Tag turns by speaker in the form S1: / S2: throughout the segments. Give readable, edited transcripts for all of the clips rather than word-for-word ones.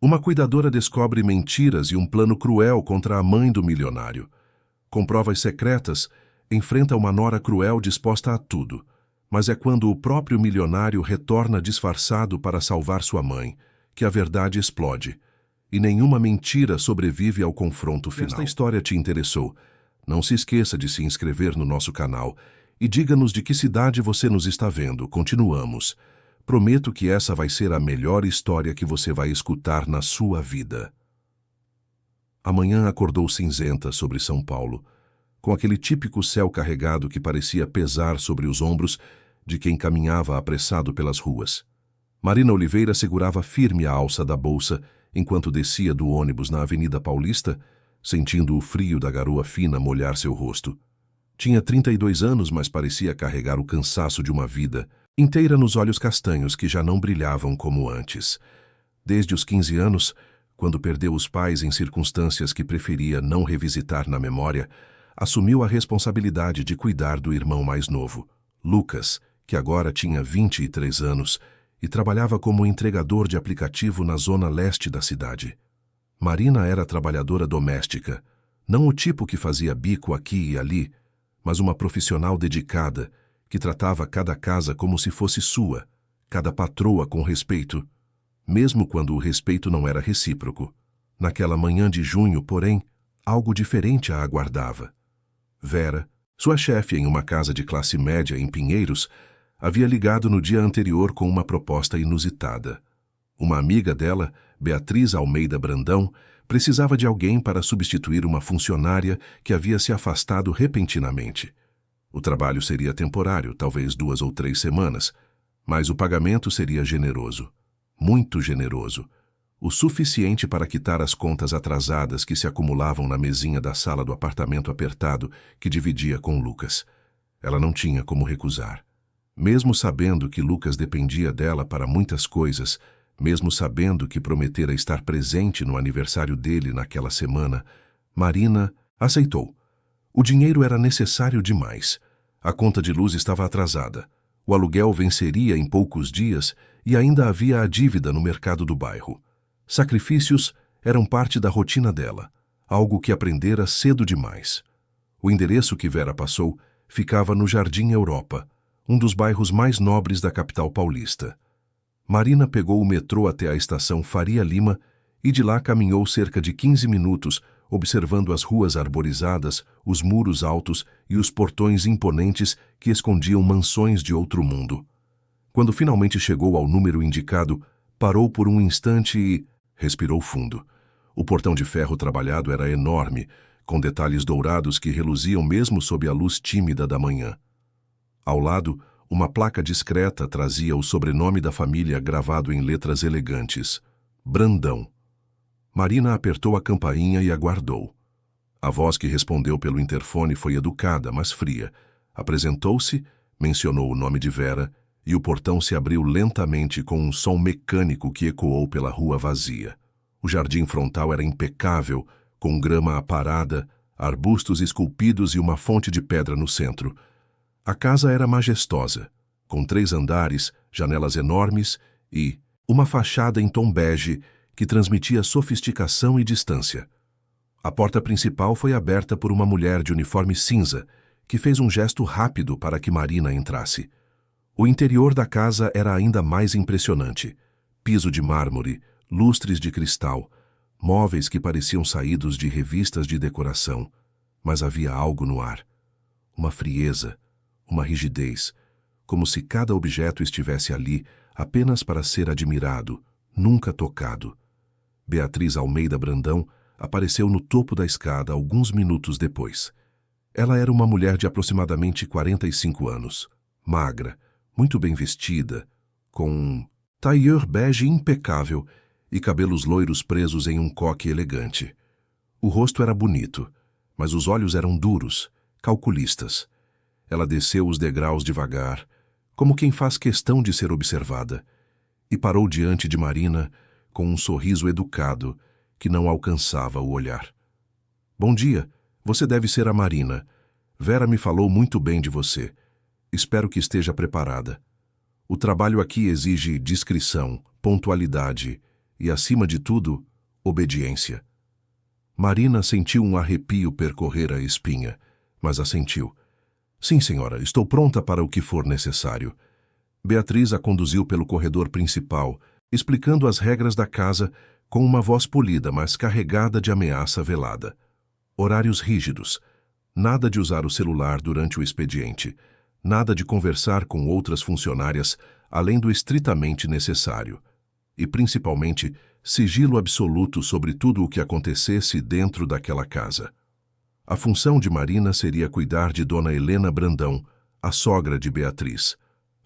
S1: Uma cuidadora descobre mentiras e um plano cruel contra a mãe do milionário. Com provas secretas, enfrenta uma nora cruel disposta a tudo. Mas é quando o próprio milionário retorna disfarçado para salvar sua mãe, que a verdade explode. E nenhuma mentira sobrevive ao confronto final. Se esta história te interessou, não se esqueça de se inscrever no nosso canal e diga-nos de que cidade você nos está vendo. Continuamos. Prometo que essa vai ser a melhor história que você vai escutar na sua vida. A manhã acordou cinzenta sobre São Paulo, com aquele típico céu carregado que parecia pesar sobre os ombros de quem caminhava apressado pelas ruas. Marina Oliveira segurava firme a alça da bolsa enquanto descia do ônibus na Avenida Paulista, sentindo o frio da garoa fina molhar seu rosto. Tinha 32 anos, mas parecia carregar o cansaço de uma vida inteira nos olhos castanhos que já não brilhavam como antes. Desde os 15 anos, quando perdeu os pais em circunstâncias que preferia não revisitar na memória, assumiu a responsabilidade de cuidar do irmão mais novo, Lucas, que agora tinha 23 anos e trabalhava como entregador de aplicativo na zona leste da cidade. Marina era trabalhadora doméstica, não o tipo que fazia bico aqui e ali, mas uma profissional dedicada, que tratava cada casa como se fosse sua, cada patroa com respeito, mesmo quando o respeito não era recíproco. Naquela manhã de junho, porém, algo diferente a aguardava. Vera, sua chefe em uma casa de classe média em Pinheiros, havia ligado no dia anterior com uma proposta inusitada. Uma amiga dela, Beatriz Almeida Brandão, precisava de alguém para substituir uma funcionária que havia se afastado repentinamente. O trabalho seria temporário, talvez 2 ou 3 semanas, mas o pagamento seria generoso, muito generoso, o suficiente para quitar as contas atrasadas que se acumulavam na mesinha da sala do apartamento apertado que dividia com Lucas. Ela não tinha como recusar. Mesmo sabendo que Lucas dependia dela para muitas coisas, mesmo sabendo que prometera estar presente no aniversário dele naquela semana, Marina aceitou. O dinheiro era necessário demais. A conta de luz estava atrasada. O aluguel venceria em poucos dias e ainda havia a dívida no mercado do bairro. Sacrifícios eram parte da rotina dela, algo que aprendera cedo demais. O endereço que Vera passou ficava no Jardim Europa, um dos bairros mais nobres da capital paulista. Marina pegou o metrô até a estação Faria Lima e de lá caminhou cerca de 15 minutos, observando as ruas arborizadas, os muros altos e os portões imponentes que escondiam mansões de outro mundo. Quando finalmente chegou ao número indicado, parou por um instante e respirou fundo. O portão de ferro trabalhado era enorme, com detalhes dourados que reluziam mesmo sob a luz tímida da manhã. Ao lado, uma placa discreta trazia o sobrenome da família gravado em letras elegantes: Brandão. Marina apertou a campainha e aguardou. A voz que respondeu pelo interfone foi educada, mas fria. Apresentou-se, mencionou o nome de Vera, e o portão se abriu lentamente com um som mecânico que ecoou pela rua vazia. O jardim frontal era impecável, com grama aparada, arbustos esculpidos e uma fonte de pedra no centro. A casa era majestosa, com 3 andares, janelas enormes e uma fachada em tom bege que transmitia sofisticação e distância. A porta principal foi aberta por uma mulher de uniforme cinza, que fez um gesto rápido para que Marina entrasse. O interior da casa era ainda mais impressionante. Piso de mármore, lustres de cristal, móveis que pareciam saídos de revistas de decoração. Mas havia algo no ar. Uma frieza, uma rigidez, como se cada objeto estivesse ali apenas para ser admirado, nunca tocado. Beatriz Almeida Brandão apareceu no topo da escada alguns minutos depois. Ela era uma mulher de aproximadamente 45 anos, magra, muito bem vestida, com um tailleur bege impecável e cabelos loiros presos em um coque elegante. O rosto era bonito, mas os olhos eram duros, calculistas. Ela desceu os degraus devagar, como quem faz questão de ser observada, e parou diante de Marina com um sorriso educado que não alcançava o olhar. Bom dia, você deve ser a Marina. Vera me falou muito bem de você. Espero que esteja preparada. O trabalho aqui exige discrição, pontualidade e, acima de tudo, obediência. Marina sentiu um arrepio percorrer a espinha, mas assentiu. Sim, senhora, estou pronta para o que for necessário. Beatriz a conduziu pelo corredor principal, explicando as regras da casa com uma voz polida, mas carregada de ameaça velada. Horários rígidos. Nada de usar o celular durante o expediente. Nada de conversar com outras funcionárias, além do estritamente necessário. E, principalmente, sigilo absoluto sobre tudo o que acontecesse dentro daquela casa. A função de Marina seria cuidar de Dona Helena Brandão, a sogra de Beatriz.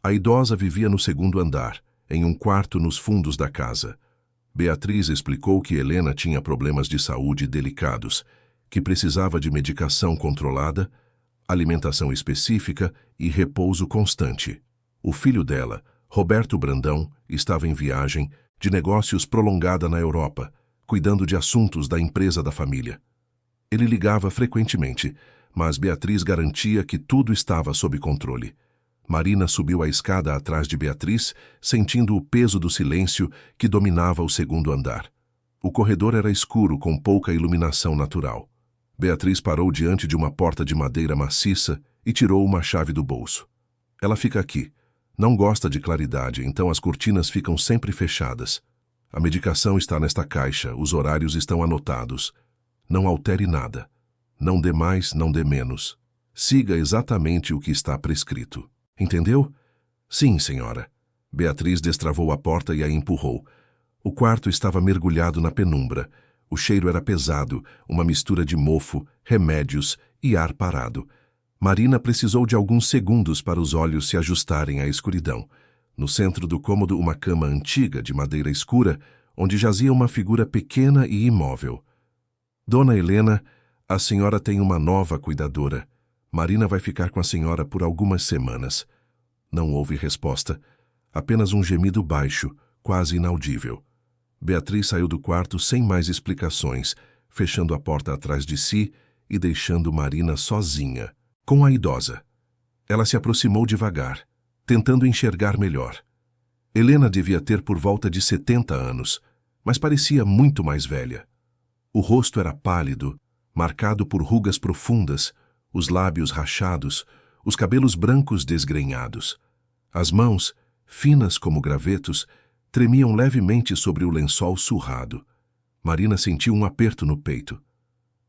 S1: A idosa vivia no segundo andar, em um quarto nos fundos da casa. Beatriz explicou que Helena tinha problemas de saúde delicados, que precisava de medicação controlada, alimentação específica e repouso constante. O filho dela, Roberto Brandão, estava em viagem de negócios prolongada na Europa, cuidando de assuntos da empresa da família. Ele ligava frequentemente, mas Beatriz garantia que tudo estava sob controle. Marina subiu a escada atrás de Beatriz, sentindo o peso do silêncio que dominava o segundo andar. O corredor era escuro, com pouca iluminação natural. Beatriz parou diante de uma porta de madeira maciça e tirou uma chave do bolso. Ela fica aqui. Não gosta de claridade, então as cortinas ficam sempre fechadas. A medicação está nesta caixa, os horários estão anotados. Não altere nada. Não dê mais, não dê menos. Siga exatamente o que está prescrito. Entendeu? Sim, senhora. Beatriz destravou a porta e a empurrou. O quarto estava mergulhado na penumbra. O cheiro era pesado, uma mistura de mofo, remédios e ar parado. Marina precisou de alguns segundos para os olhos se ajustarem à escuridão. No centro do cômodo, uma cama antiga de madeira escura, onde jazia uma figura pequena e imóvel. Dona Helena, a senhora tem uma nova cuidadora. Marina vai ficar com a senhora por algumas semanas. Não houve resposta. Apenas um gemido baixo, quase inaudível. Beatriz saiu do quarto sem mais explicações, fechando a porta atrás de si e deixando Marina sozinha, com a idosa. Ela se aproximou devagar, tentando enxergar melhor. Helena devia ter por volta de 70 anos, mas parecia muito mais velha. O rosto era pálido, marcado por rugas profundas, os lábios rachados, os cabelos brancos desgrenhados. As mãos, finas como gravetos, tremiam levemente sobre o lençol surrado. Marina sentiu um aperto no peito.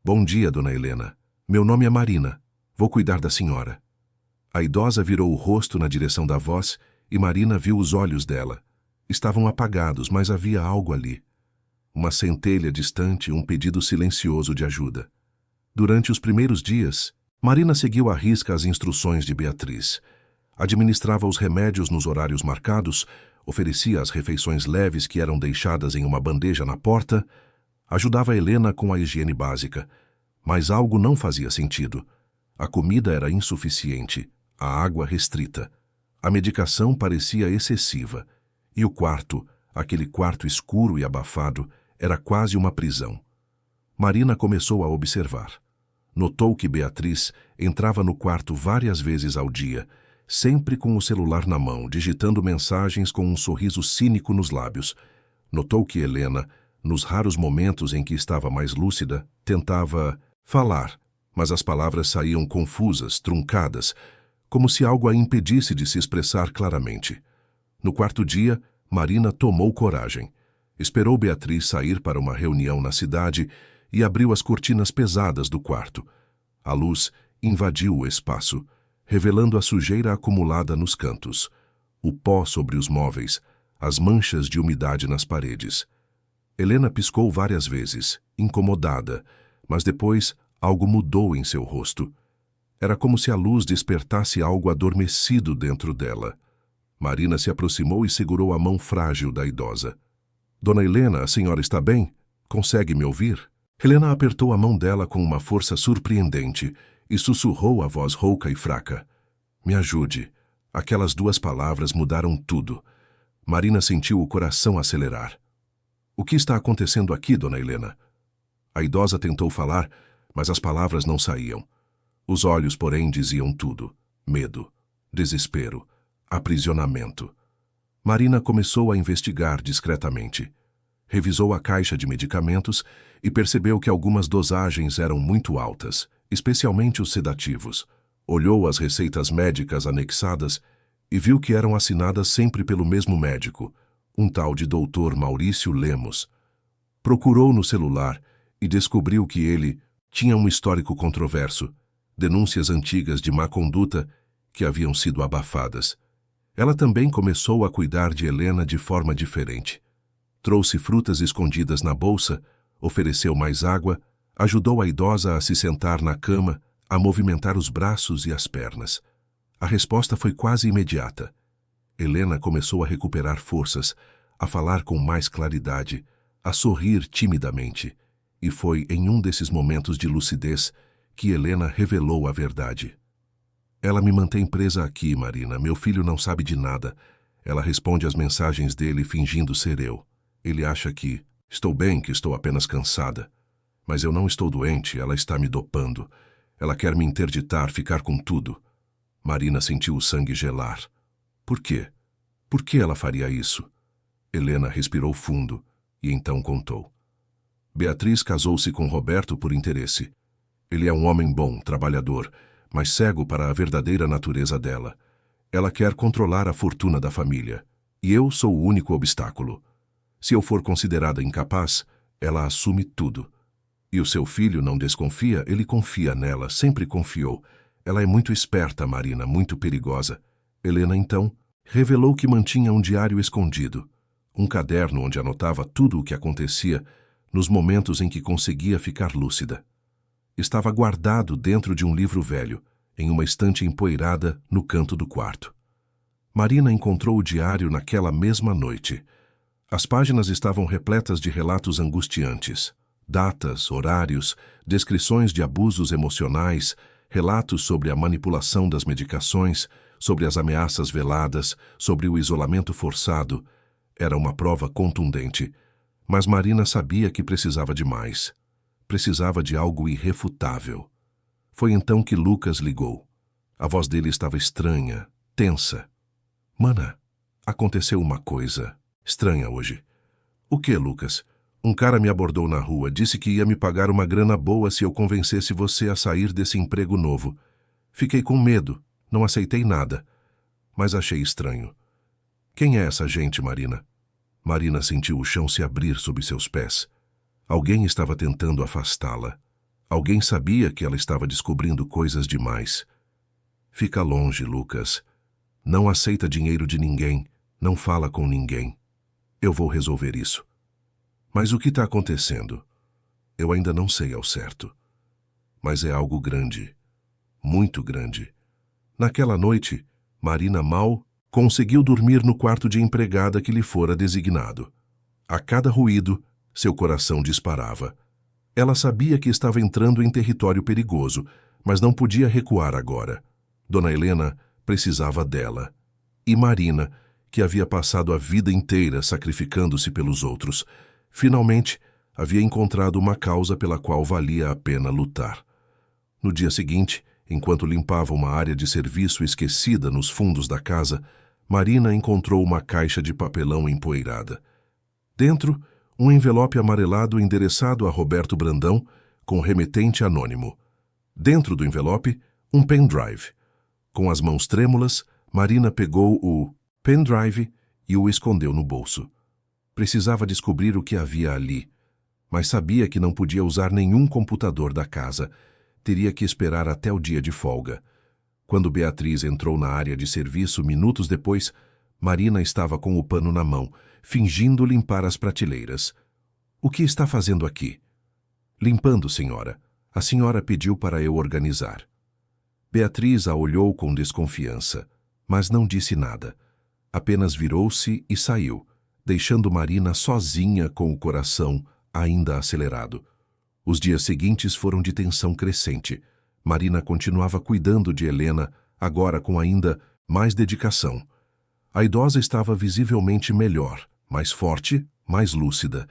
S1: Bom dia, dona Helena. Meu nome é Marina. Vou cuidar da senhora. A idosa virou o rosto na direção da voz e Marina viu os olhos dela. Estavam apagados, mas havia algo ali. Uma centelha distante, um pedido silencioso de ajuda. Durante os primeiros dias, Marina seguiu à risca as instruções de Beatriz. Administrava os remédios nos horários marcados, oferecia as refeições leves que eram deixadas em uma bandeja na porta, ajudava Helena com a higiene básica. Mas algo não fazia sentido. A comida era insuficiente, a água restrita. A medicação parecia excessiva. E o quarto, aquele quarto escuro e abafado, era quase uma prisão. Marina começou a observar. Notou que Beatriz entrava no quarto várias vezes ao dia, sempre com o celular na mão, digitando mensagens com um sorriso cínico nos lábios. Notou que Helena, nos raros momentos em que estava mais lúcida, tentava falar, mas as palavras saíam confusas, truncadas, como se algo a impedisse de se expressar claramente. No quarto dia, Marina tomou coragem. Esperou Beatriz sair para uma reunião na cidade e abriu as cortinas pesadas do quarto. A luz invadiu o espaço, revelando a sujeira acumulada nos cantos, o pó sobre os móveis, as manchas de umidade nas paredes. Helena piscou várias vezes, incomodada, mas depois algo mudou em seu rosto. Era como se a luz despertasse algo adormecido dentro dela. Marina se aproximou e segurou a mão frágil da idosa. Dona Helena, a senhora está bem? Consegue me ouvir? Helena apertou a mão dela com uma força surpreendente e sussurrou a voz rouca e fraca. Me ajude. Aquelas duas palavras mudaram tudo. Marina sentiu o coração acelerar. O que está acontecendo aqui, dona Helena? A idosa tentou falar, mas as palavras não saíam. Os olhos, porém, diziam tudo. Medo, desespero, aprisionamento. Marina começou a investigar discretamente. Revisou a caixa de medicamentos e percebeu que algumas dosagens eram muito altas, especialmente os sedativos. Olhou as receitas médicas anexadas e viu que eram assinadas sempre pelo mesmo médico, um tal de Dr. Maurício Lemos. Procurou no celular e descobriu que ele tinha um histórico controverso, denúncias antigas de má conduta que haviam sido abafadas. Ela também começou a cuidar de Helena de forma diferente. Trouxe frutas escondidas na bolsa, ofereceu mais água, ajudou a idosa a se sentar na cama, a movimentar os braços e as pernas. A resposta foi quase imediata. Helena começou a recuperar forças, a falar com mais claridade, a sorrir timidamente. E foi em um desses momentos de lucidez que Helena revelou a verdade. Ela me mantém presa aqui, Marina. Meu filho não sabe de nada. Ela responde às mensagens dele fingindo ser eu. Ele acha que estou bem, que estou apenas cansada. Mas eu não estou doente, ela está me dopando. Ela quer me interditar, ficar com tudo. Marina sentiu o sangue gelar. Por quê? Por que ela faria isso? Helena respirou fundo e então contou. Beatriz casou-se com Roberto por interesse. Ele é um homem bom, trabalhador, mas cego para a verdadeira natureza dela. Ela quer controlar a fortuna da família. E eu sou o único obstáculo. Se eu for considerada incapaz, ela assume tudo. E o seu filho não desconfia, ele confia nela, sempre confiou. Ela é muito esperta, Marina, muito perigosa. Helena, então, revelou que mantinha um diário escondido. Um caderno onde anotava tudo o que acontecia nos momentos em que conseguia ficar lúcida. Estava guardado dentro de um livro velho, em uma estante empoeirada no canto do quarto. Marina encontrou o diário naquela mesma noite. As páginas estavam repletas de relatos angustiantes. Datas, horários, descrições de abusos emocionais, relatos sobre a manipulação das medicações, sobre as ameaças veladas, sobre o isolamento forçado. Era uma prova contundente. Mas Marina sabia que precisava de mais. Precisava de algo irrefutável. Foi então que Lucas ligou. A voz dele estava estranha, tensa. Mana, aconteceu uma coisa estranha hoje. O que, Lucas? Um cara me abordou na rua, disse que ia me pagar uma grana boa se eu convencesse você a sair desse emprego novo. Fiquei com medo, não aceitei nada. Mas achei estranho. Quem é essa gente, Marina? Marina sentiu o chão se abrir sob seus pés. Alguém estava tentando afastá-la. Alguém sabia que ela estava descobrindo coisas demais. Fica longe, Lucas. Não aceita dinheiro de ninguém. Não fala com ninguém. Eu vou resolver isso. Mas o que está acontecendo? Eu ainda não sei ao certo. Mas é algo grande. Muito grande. Naquela noite, Marina mal conseguiu dormir no quarto de empregada que lhe fora designado. A cada ruído, seu coração disparava. Ela sabia que estava entrando em território perigoso, mas não podia recuar agora. Dona Helena precisava dela. E Marina, que havia passado a vida inteira sacrificando-se pelos outros, finalmente havia encontrado uma causa pela qual valia a pena lutar. No dia seguinte, enquanto limpava uma área de serviço esquecida nos fundos da casa, Marina encontrou uma caixa de papelão empoeirada. Dentro, um envelope amarelado endereçado a Roberto Brandão, com remetente anônimo. Dentro do envelope, um pendrive. Com as mãos trêmulas, Marina pegou o pendrive e o escondeu no bolso. Precisava descobrir o que havia ali, mas sabia que não podia usar nenhum computador da casa. Teria que esperar até o dia de folga. Quando Beatriz entrou na área de serviço minutos depois, Marina estava com o pano na mão, fingindo limpar as prateleiras. O que está fazendo aqui? Limpando, senhora. A senhora pediu para eu organizar. Beatriz a olhou com desconfiança, mas não disse nada. Apenas virou-se e saiu, deixando Marina sozinha com o coração ainda acelerado. Os dias seguintes foram de tensão crescente. Marina continuava cuidando de Helena, agora com ainda mais dedicação. A idosa estava visivelmente melhor, mais forte, mais lúcida,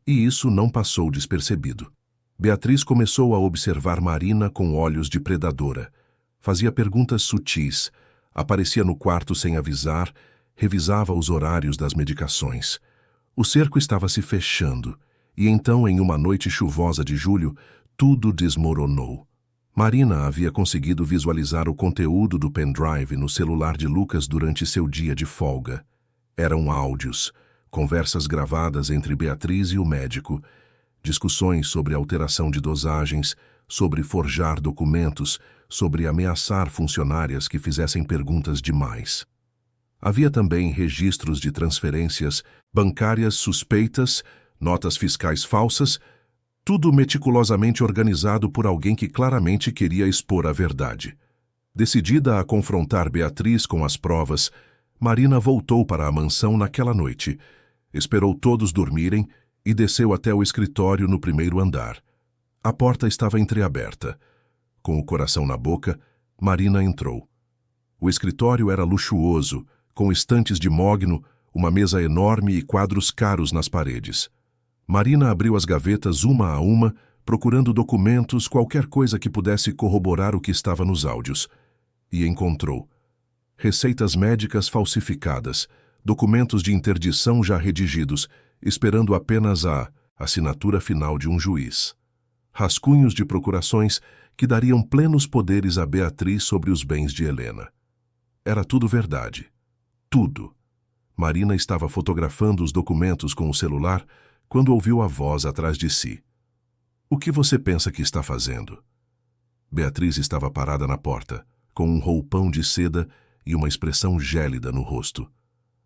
S1: e isso não passou despercebido. Beatriz começou a observar Marina com olhos de predadora. Fazia perguntas sutis, aparecia no quarto sem avisar, revisava os horários das medicações. O cerco estava se fechando, e então, em uma noite chuvosa de julho, tudo desmoronou. Marina havia conseguido visualizar o conteúdo do pendrive no celular de Lucas durante seu dia de folga. Eram áudios, conversas gravadas entre Beatriz e o médico, discussões sobre alteração de dosagens, sobre forjar documentos, sobre ameaçar funcionárias que fizessem perguntas demais. Havia também registros de transferências bancárias suspeitas, notas fiscais falsas, tudo meticulosamente organizado por alguém que claramente queria expor a verdade. Decidida a confrontar Beatriz com as provas, Marina voltou para a mansão naquela noite, esperou todos dormirem e desceu até o escritório no primeiro andar. A porta estava entreaberta. Com o coração na boca, Marina entrou. O escritório era luxuoso, com estantes de mogno, uma mesa enorme e quadros caros nas paredes. Marina abriu as gavetas uma a uma, procurando documentos, qualquer coisa que pudesse corroborar o que estava nos áudios. E encontrou receitas médicas falsificadas, documentos de interdição já redigidos, esperando apenas a assinatura final de um juiz. Rascunhos de procurações que dariam plenos poderes a Beatriz sobre os bens de Helena. Era tudo verdade. Tudo. Marina estava fotografando os documentos com o celular quando ouviu a voz atrás de si. O que você pensa que está fazendo? Beatriz estava parada na porta, com um roupão de seda e uma expressão gélida no rosto.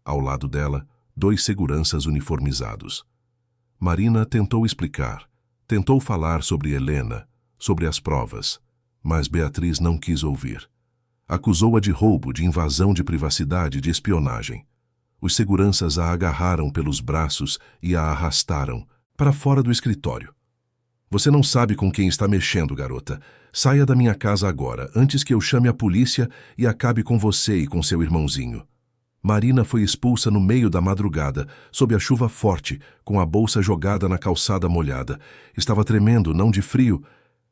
S1: Ao lado dela, 2 seguranças uniformizados. Marina tentou explicar, tentou falar sobre Helena, sobre as provas, mas Beatriz não quis ouvir. Acusou-a de roubo, de invasão de privacidade, de espionagem. Os seguranças a agarraram pelos braços e a arrastaram para fora do escritório. Você não sabe com quem está mexendo, garota. Saia da minha casa agora, antes que eu chame a polícia e acabe com você e com seu irmãozinho. Marina foi expulsa no meio da madrugada, sob a chuva forte, com a bolsa jogada na calçada molhada. Estava tremendo, não de frio,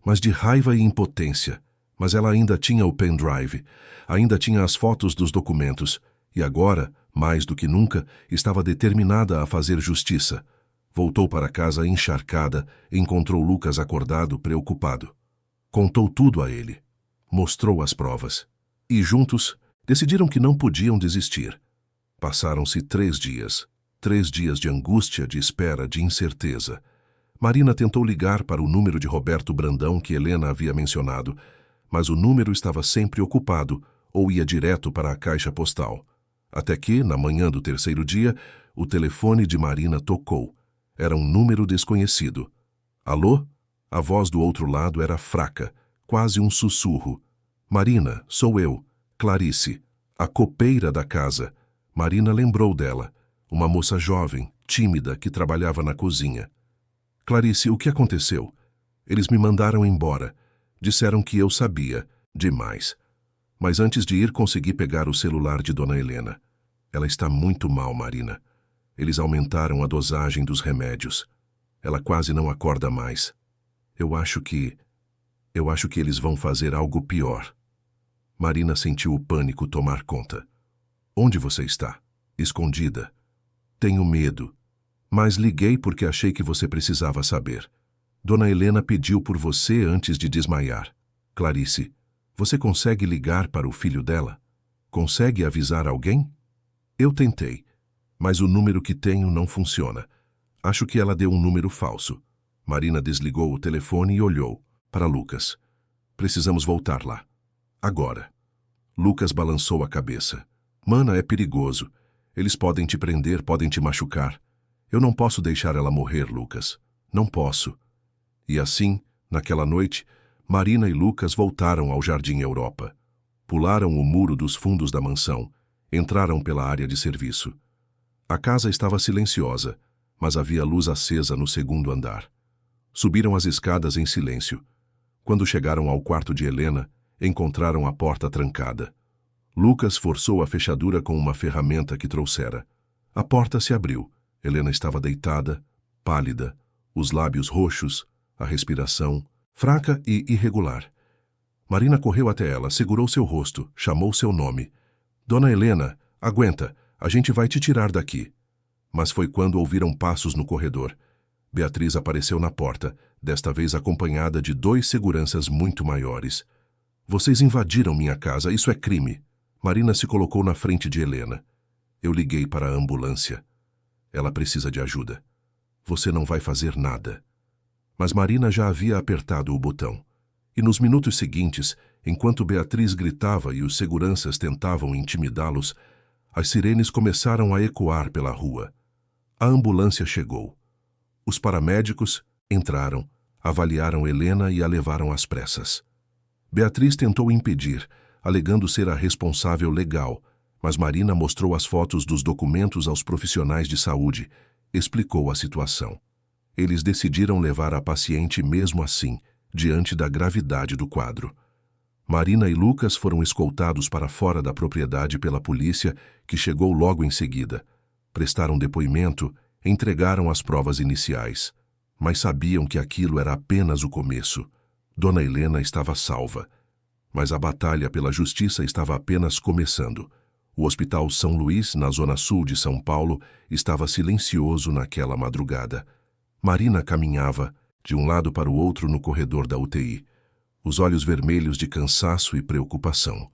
S1: mas de raiva e impotência. Mas ela ainda tinha o pendrive, ainda tinha as fotos dos documentos, e agora, mais do que nunca, estava determinada a fazer justiça. Voltou para casa encharcada, encontrou Lucas acordado, preocupado. Contou tudo a ele. Mostrou as provas. E juntos, decidiram que não podiam desistir. Passaram-se 3 dias. 3 dias de angústia, de espera, de incerteza. Marina tentou ligar para o número de Roberto Brandão que Helena havia mencionado, mas o número estava sempre ocupado ou ia direto para a caixa postal. Até que, na manhã do 3º dia, o telefone de Marina tocou. Era um número desconhecido. Alô? A voz do outro lado era fraca, quase um sussurro. Marina, sou eu, Clarice, a copeira da casa. Marina lembrou dela, uma moça jovem, tímida, que trabalhava na cozinha. Clarice, o que aconteceu? Eles me mandaram embora. Disseram que eu sabia, demais. Mas antes de ir, consegui pegar o celular de Dona Helena. Ela está muito mal, Marina. Eles aumentaram a dosagem dos remédios. Ela quase não acorda mais. Eu acho que eles vão fazer algo pior. Marina sentiu o pânico tomar conta. Onde você está? Escondida. Tenho medo. Mas liguei porque achei que você precisava saber. Dona Helena pediu por você antes de desmaiar. Clarice, você consegue ligar para o filho dela? Consegue avisar alguém? Eu tentei, mas o número que tenho não funciona. Acho que ela deu um número falso. Marina desligou o telefone e olhou para Lucas. Precisamos voltar lá. Agora. Lucas balançou a cabeça. Mana, é perigoso. Eles podem te prender, podem te machucar. Eu não posso deixar ela morrer, Lucas. Não posso. E assim, naquela noite, Marina e Lucas voltaram ao Jardim Europa. Pularam o muro dos fundos da mansão, entraram pela área de serviço. A casa estava silenciosa, mas havia luz acesa no 2º andar. Subiram as escadas em silêncio. Quando chegaram ao quarto de Helena, encontraram a porta trancada. Lucas forçou a fechadura com uma ferramenta que trouxera. A porta se abriu. Helena estava deitada, pálida, os lábios roxos, a respiração fraca e irregular. Marina correu até ela, segurou seu rosto, chamou seu nome. Dona Helena, aguenta, a gente vai te tirar daqui. Mas foi quando ouviram passos no corredor. Beatriz apareceu na porta, desta vez acompanhada de 2 seguranças muito maiores. Vocês invadiram minha casa, isso é crime. Marina se colocou na frente de Helena. Eu liguei para a ambulância. Ela precisa de ajuda. Você não vai fazer nada. Mas Marina já havia apertado o botão. E nos minutos seguintes, enquanto Beatriz gritava e os seguranças tentavam intimidá-los, as sirenes começaram a ecoar pela rua. A ambulância chegou. Os paramédicos entraram, avaliaram Helena e a levaram às pressas. Beatriz tentou impedir, alegando ser a responsável legal, mas Marina mostrou as fotos dos documentos aos profissionais de saúde, explicou a situação. Eles decidiram levar a paciente mesmo assim, diante da gravidade do quadro. Marina e Lucas foram escoltados para fora da propriedade pela polícia, que chegou logo em seguida. Prestaram depoimento, entregaram as provas iniciais, mas sabiam que aquilo era apenas o começo. Dona Helena estava salva, mas a batalha pela justiça estava apenas começando. O Hospital São Luís, na zona sul de São Paulo, estava silencioso naquela madrugada. Marina caminhava, de um lado para o outro no corredor da UTI, os olhos vermelhos de cansaço e preocupação.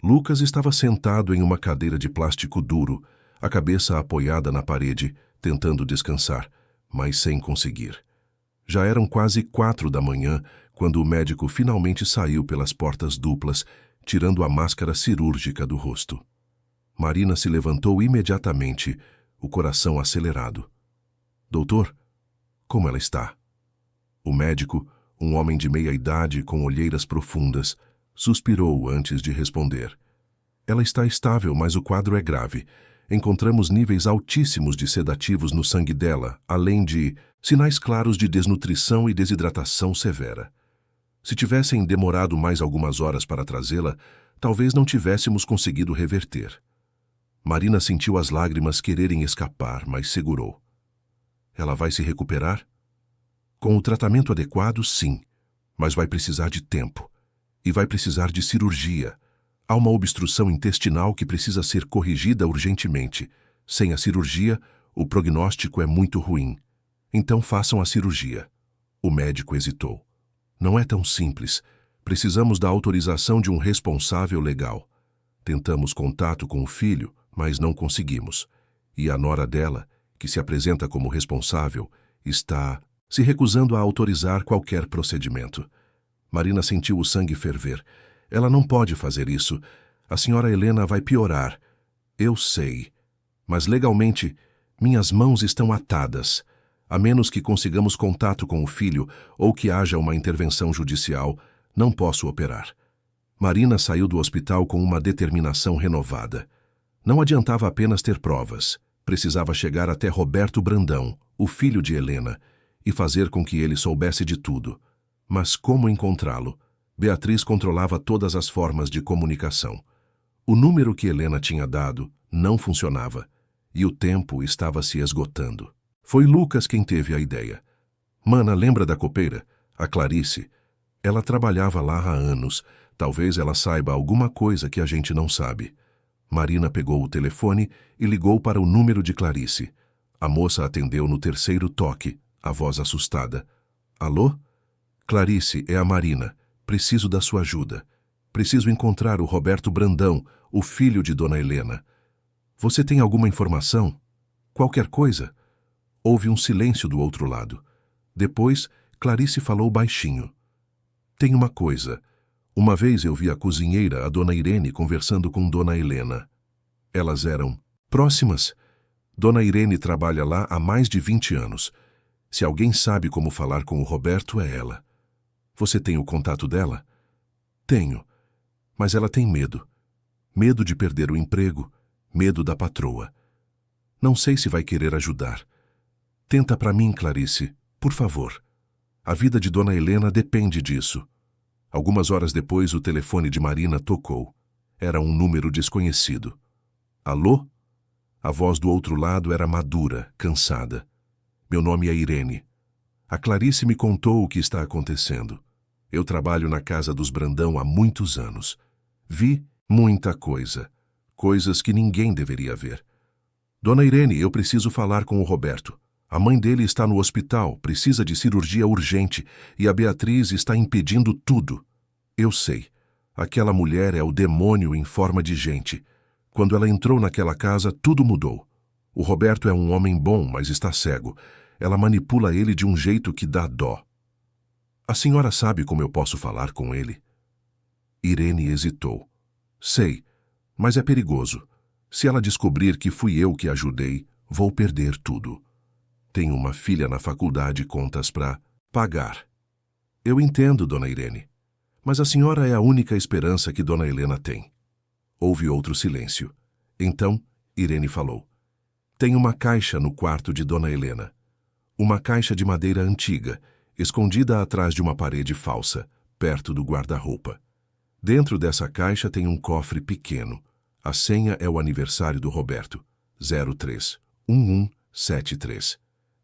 S1: Lucas estava sentado em uma cadeira de plástico duro, a cabeça apoiada na parede, tentando descansar, mas sem conseguir. Já eram quase 4 da manhã, quando o médico finalmente saiu pelas portas duplas, tirando a máscara cirúrgica do rosto. Marina se levantou imediatamente, o coração acelerado. Doutor, como ela está? O médico, um homem de meia-idade com olheiras profundas, suspirou antes de responder. Ela está estável, mas o quadro é grave. Encontramos níveis altíssimos de sedativos no sangue dela, além de sinais claros de desnutrição e desidratação severa. Se tivessem demorado mais algumas horas para trazê-la, talvez não tivéssemos conseguido reverter. Marina sentiu as lágrimas quererem escapar, mas segurou. Ela vai se recuperar? Com o tratamento adequado, sim, mas vai precisar de tempo. E vai precisar de cirurgia. Há uma obstrução intestinal que precisa ser corrigida urgentemente. Sem a cirurgia, o prognóstico é muito ruim. Então façam a cirurgia. O médico hesitou. Não é tão simples. Precisamos da autorização de um responsável legal. Tentamos contato com o filho, mas não conseguimos. E a nora dela, que se apresenta como responsável, está se recusando a autorizar qualquer procedimento. Marina sentiu o sangue ferver. Ela não pode fazer isso. A senhora Helena vai piorar. Eu sei. Mas legalmente, minhas mãos estão atadas. A menos que consigamos contato com o filho ou que haja uma intervenção judicial, não posso operar. Marina saiu do hospital com uma determinação renovada. Não adiantava apenas ter provas. Precisava chegar até Roberto Brandão, o filho de Helena, e fazer com que ele soubesse de tudo. Mas como encontrá-lo? Beatriz controlava todas as formas de comunicação. O número que Helena tinha dado não funcionava, e o tempo estava se esgotando. Foi Lucas quem teve a ideia. Mana, lembra da copeira? A Clarice. Ela trabalhava lá há anos. Talvez ela saiba alguma coisa que a gente não sabe. Marina pegou o telefone e ligou para o número de Clarice. A moça atendeu no 3º toque, a voz assustada. Alô? Clarice, é a Marina. Preciso da sua ajuda. Preciso encontrar o Roberto Brandão, o filho de Dona Helena. Você tem alguma informação? Qualquer coisa? Houve um silêncio do outro lado. Depois, Clarice falou baixinho. Tem uma coisa. Uma vez eu vi a cozinheira, a Dona Irene, conversando com Dona Helena. Elas eram próximas. Dona Irene trabalha lá há mais de 20 anos. Se alguém sabe como falar com o Roberto, é ela. Você tem o contato dela? Tenho. Mas ela tem medo. Medo de perder o emprego, medo da patroa. Não sei se vai querer ajudar. Tenta para mim, Clarice, por favor. A vida de Dona Helena depende disso. Algumas horas depois, o telefone de Marina tocou. Era um número desconhecido. Alô? A voz do outro lado era madura, cansada. Meu nome é Irene. A Clarice me contou o que está acontecendo. Eu trabalho na casa dos Brandão há muitos anos. Vi muita coisa. Coisas que ninguém deveria ver. Dona Irene, eu preciso falar com o Roberto. A mãe dele está no hospital, precisa de cirurgia urgente e a Beatriz está impedindo tudo. Eu sei. Aquela mulher é o demônio em forma de gente. Quando ela entrou naquela casa, tudo mudou. O Roberto é um homem bom, mas está cego. Ela manipula ele de um jeito que dá dó. A senhora sabe como eu posso falar com ele? Irene hesitou. Sei, mas é perigoso. Se ela descobrir que fui eu que ajudei, vou perder tudo. Tenho uma filha na faculdade e contas para pagar. Eu entendo, Dona Irene, mas a senhora é a única esperança que Dona Helena tem. Houve outro silêncio. Então, Irene falou. Tem uma caixa no quarto de Dona Helena. Uma caixa de madeira antiga, escondida atrás de uma parede falsa, perto do guarda-roupa. Dentro dessa caixa tem um cofre pequeno. A senha é o aniversário do Roberto, 03-1173.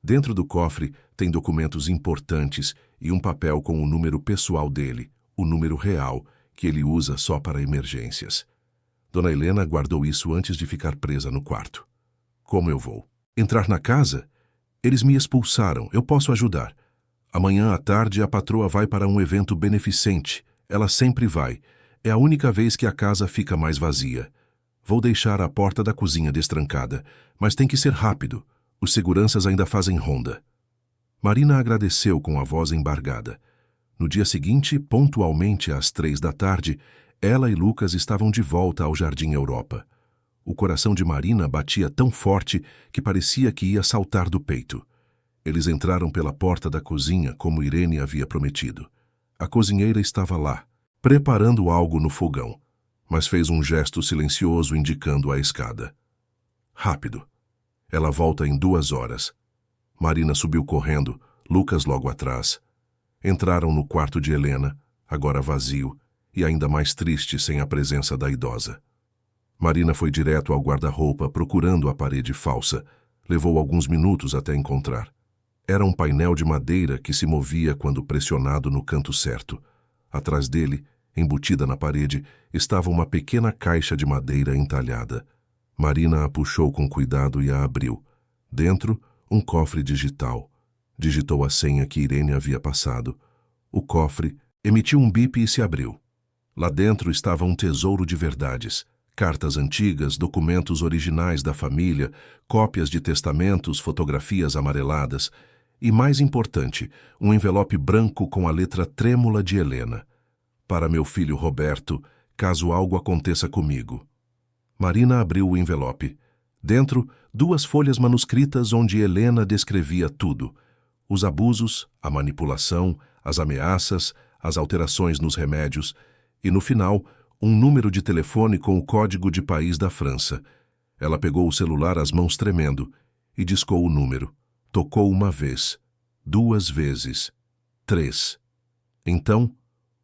S1: Dentro do cofre tem documentos importantes e um papel com o número pessoal dele, o número real, que ele usa só para emergências. Dona Helena guardou isso antes de ficar presa no quarto. Como eu vou? Entrar na casa? Eles me expulsaram, eu posso ajudar. Amanhã à tarde a patroa vai para um evento beneficente. Ela sempre vai. É a única vez que a casa fica mais vazia. Vou deixar a porta da cozinha destrancada, mas tem que ser rápido. Os seguranças ainda fazem ronda. Marina agradeceu com a voz embargada. No dia seguinte, pontualmente às 3 da tarde, ela e Lucas estavam de volta ao Jardim Europa. O coração de Marina batia tão forte que parecia que ia saltar do peito. Eles entraram pela porta da cozinha como Irene havia prometido. A cozinheira estava lá, preparando algo no fogão, mas fez um gesto silencioso indicando a escada. Rápido. Ela volta em 2 horas. Marina subiu correndo, Lucas logo atrás. Entraram no quarto de Helena, agora vazio, e ainda mais triste sem a presença da idosa. Marina foi direto ao guarda-roupa procurando a parede falsa. Levou alguns minutos até encontrar. Era um painel de madeira que se movia quando pressionado no canto certo. Atrás dele, embutida na parede, estava uma pequena caixa de madeira entalhada. Marina a puxou com cuidado e a abriu. Dentro, um cofre digital. Digitou a senha que Irene havia passado. O cofre emitiu um bip e se abriu. Lá dentro estava um tesouro de verdades. Cartas antigas, documentos originais da família, cópias de testamentos, fotografias amareladas e, mais importante, um envelope branco com a letra trêmula de Helena. Para meu filho Roberto, caso algo aconteça comigo. Marina abriu o envelope. Dentro, 2 folhas manuscritas onde Helena descrevia tudo. Os abusos, a manipulação, as ameaças, as alterações nos remédios e, no final, um número de telefone com o código de país da França. Ela pegou o celular às mãos tremendo e discou o número. Tocou 1 vez, 2 vezes, 3. Então,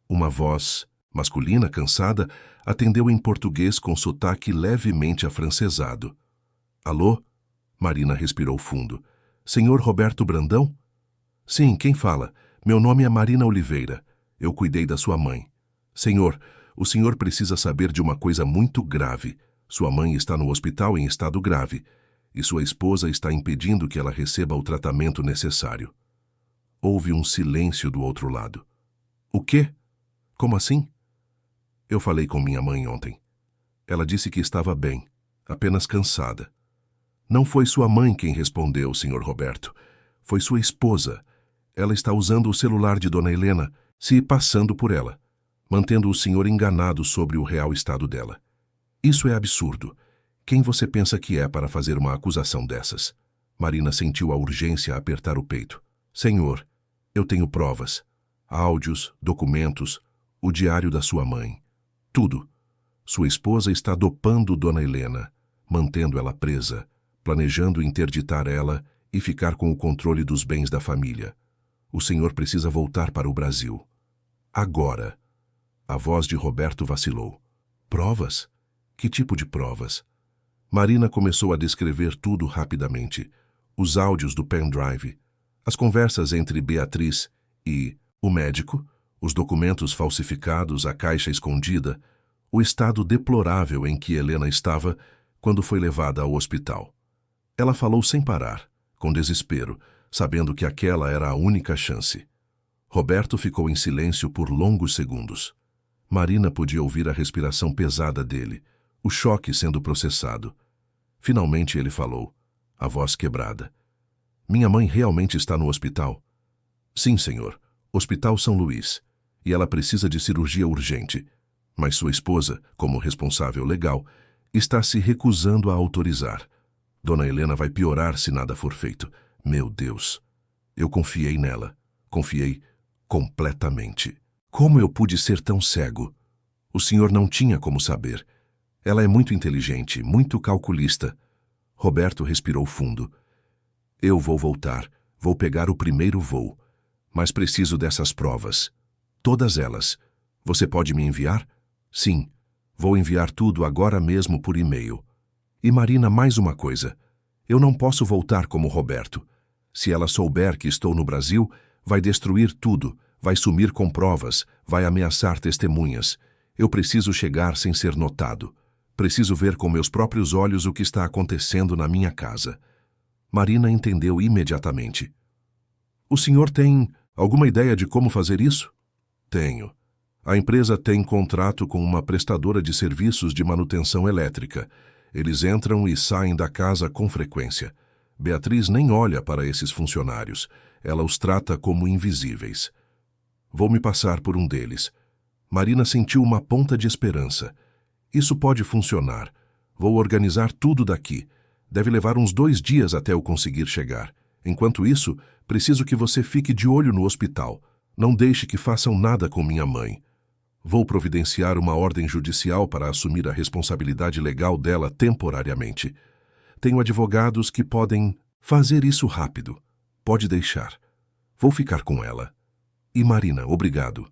S1: uma voz, masculina, cansada, atendeu em português com sotaque levemente afrancesado. Alô? Marina respirou fundo. Senhor Roberto Brandão? Sim, quem fala? Meu nome é Marina Oliveira. Eu cuidei da sua mãe. Senhor, o senhor precisa saber de uma coisa muito grave. Sua mãe está no hospital em estado grave e sua esposa está impedindo que ela receba o tratamento necessário. Houve um silêncio do outro lado. O quê? Como assim? Eu falei com minha mãe ontem. Ela disse que estava bem, apenas cansada. Não foi sua mãe quem respondeu, Sr. Roberto. Foi sua esposa. Ela está usando o celular de Dona Helena, se passando por ela, mantendo o senhor enganado sobre o real estado dela. Isso é absurdo. Quem você pensa que é para fazer uma acusação dessas? Marina sentiu a urgência a apertar o peito. Senhor, eu tenho provas. Áudios, documentos, o diário da sua mãe. Tudo. Sua esposa está dopando Dona Helena, mantendo ela presa, planejando interditar ela e ficar com o controle dos bens da família. O senhor precisa voltar para o Brasil. Agora. A voz de Roberto vacilou. Provas? Que tipo de provas? Marina começou a descrever tudo rapidamente. Os áudios do pendrive, as conversas entre Beatriz e o médico, os documentos falsificados, a caixa escondida, o estado deplorável em que Helena estava quando foi levada ao hospital. Ela falou sem parar, com desespero, sabendo que aquela era a única chance. Roberto ficou em silêncio por longos segundos. Marina podia ouvir a respiração pesada dele, o choque sendo processado. Finalmente ele falou, a voz quebrada. Minha mãe realmente está no hospital? Sim, senhor. Hospital São Luís. E ela precisa de cirurgia urgente. Mas sua esposa, como responsável legal, está se recusando a autorizar. Dona Helena vai piorar se nada for feito. Meu Deus. Eu confiei nela. Confiei completamente. Como eu pude ser tão cego? O senhor não tinha como saber. Ela é muito inteligente, muito calculista. Roberto respirou fundo. Eu vou voltar. Vou pegar o primeiro voo. Mas preciso dessas provas. Todas elas. Você pode me enviar? Sim. Vou enviar tudo agora mesmo por e-mail. E Marina, mais uma coisa. Eu não posso voltar como Roberto. Se ela souber que estou no Brasil, vai destruir tudo, vai sumir com provas, vai ameaçar testemunhas. Eu preciso chegar sem ser notado. Preciso ver com meus próprios olhos o que está acontecendo na minha casa. Marina entendeu imediatamente. O senhor tem alguma ideia de como fazer isso? Tenho. A empresa tem contrato com uma prestadora de serviços de manutenção elétrica. Eles entram e saem da casa com frequência. Beatriz nem olha para esses funcionários. Ela os trata como invisíveis. Vou me passar por um deles. Marina sentiu uma ponta de esperança. Isso pode funcionar. Vou organizar tudo daqui. Deve levar uns 2 dias até eu conseguir chegar. Enquanto isso, preciso que você fique de olho no hospital. Não deixe que façam nada com minha mãe. Vou providenciar uma ordem judicial para assumir a responsabilidade legal dela temporariamente. Tenho advogados que podem fazer isso rápido. Pode deixar. Vou ficar com ela. E Marina, obrigado.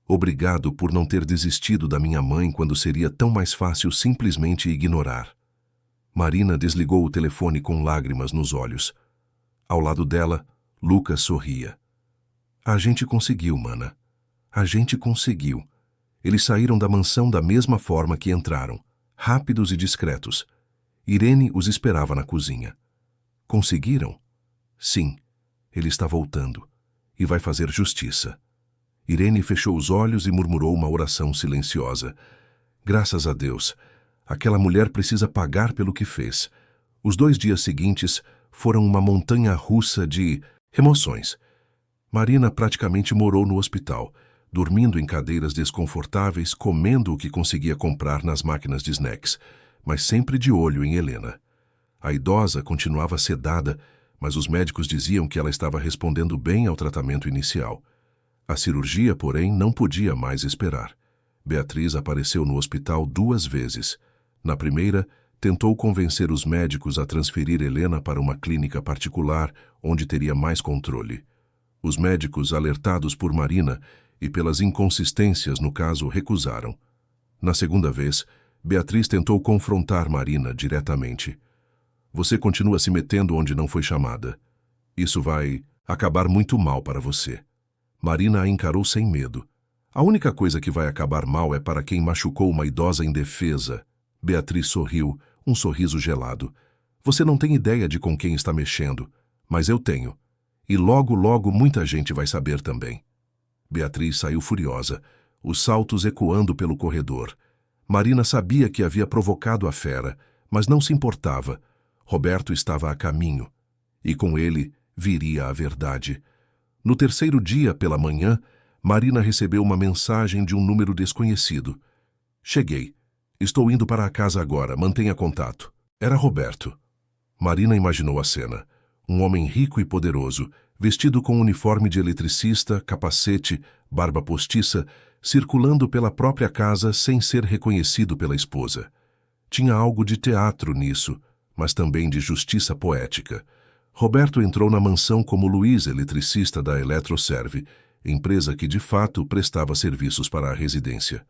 S1: Obrigado por não ter desistido da minha mãe quando seria tão mais fácil simplesmente ignorar. Marina desligou o telefone com lágrimas nos olhos. Ao lado dela, Lucas sorria. A gente conseguiu, mana. A gente conseguiu. Eles saíram da mansão da mesma forma que entraram, rápidos e discretos. Irene os esperava na cozinha. Conseguiram? Sim. Ele está voltando. E vai fazer justiça. Irene fechou os olhos e murmurou uma oração silenciosa. Graças a Deus. Aquela mulher precisa pagar pelo que fez. Os 2 dias seguintes foram uma montanha-russa de emoções. Marina praticamente morou no hospital, dormindo em cadeiras desconfortáveis, comendo o que conseguia comprar nas máquinas de snacks, mas sempre de olho em Helena. A idosa continuava sedada, mas os médicos diziam que ela estava respondendo bem ao tratamento inicial. A cirurgia, porém, não podia mais esperar. Beatriz apareceu no hospital 2 vezes. Na primeira, tentou convencer os médicos a transferir Helena para uma clínica particular, onde teria mais controle. Os médicos, alertados por Marina e pelas inconsistências no caso, recusaram. Na segunda vez, Beatriz tentou confrontar Marina diretamente. Você continua se metendo onde não foi chamada. Isso vai acabar muito mal para você. Marina a encarou sem medo. A única coisa que vai acabar mal é para quem machucou uma idosa indefesa. Beatriz sorriu, um sorriso gelado. Você não tem ideia de com quem está mexendo, mas eu tenho. E logo, logo muita gente vai saber também. Beatriz saiu furiosa, os saltos ecoando pelo corredor. Marina sabia que havia provocado a fera, mas não se importava. Roberto estava a caminho, e com ele viria a verdade. No 3º dia, pela manhã, Marina recebeu uma mensagem de um número desconhecido. Cheguei. Estou indo para a casa agora, mantenha contato. Era Roberto. Marina imaginou a cena. Um homem rico e poderoso, vestido com uniforme de eletricista, capacete, barba postiça, circulando pela própria casa sem ser reconhecido pela esposa. Tinha algo de teatro nisso, mas também de justiça poética. Roberto entrou na mansão como Luiz, eletricista da Eletroserve, empresa que de fato prestava serviços para a residência.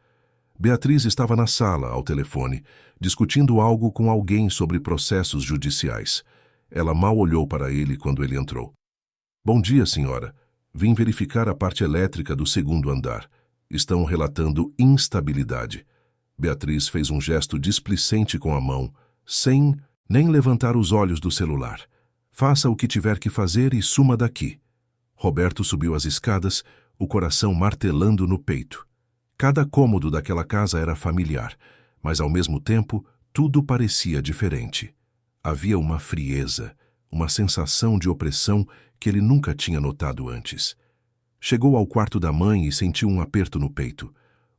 S1: Beatriz estava na sala, ao telefone, discutindo algo com alguém sobre processos judiciais. Ela mal olhou para ele quando ele entrou. Bom dia, senhora. Vim verificar a parte elétrica do 2º andar. Estão relatando instabilidade. Beatriz fez um gesto displicente com a mão, sem Nem levantar os olhos do celular. Faça o que tiver que fazer e suma daqui. Roberto subiu as escadas, o coração martelando no peito. Cada cômodo daquela casa era familiar, mas ao mesmo tempo tudo parecia diferente. Havia uma frieza, uma sensação de opressão que ele nunca tinha notado antes. Chegou ao quarto da mãe e sentiu um aperto no peito.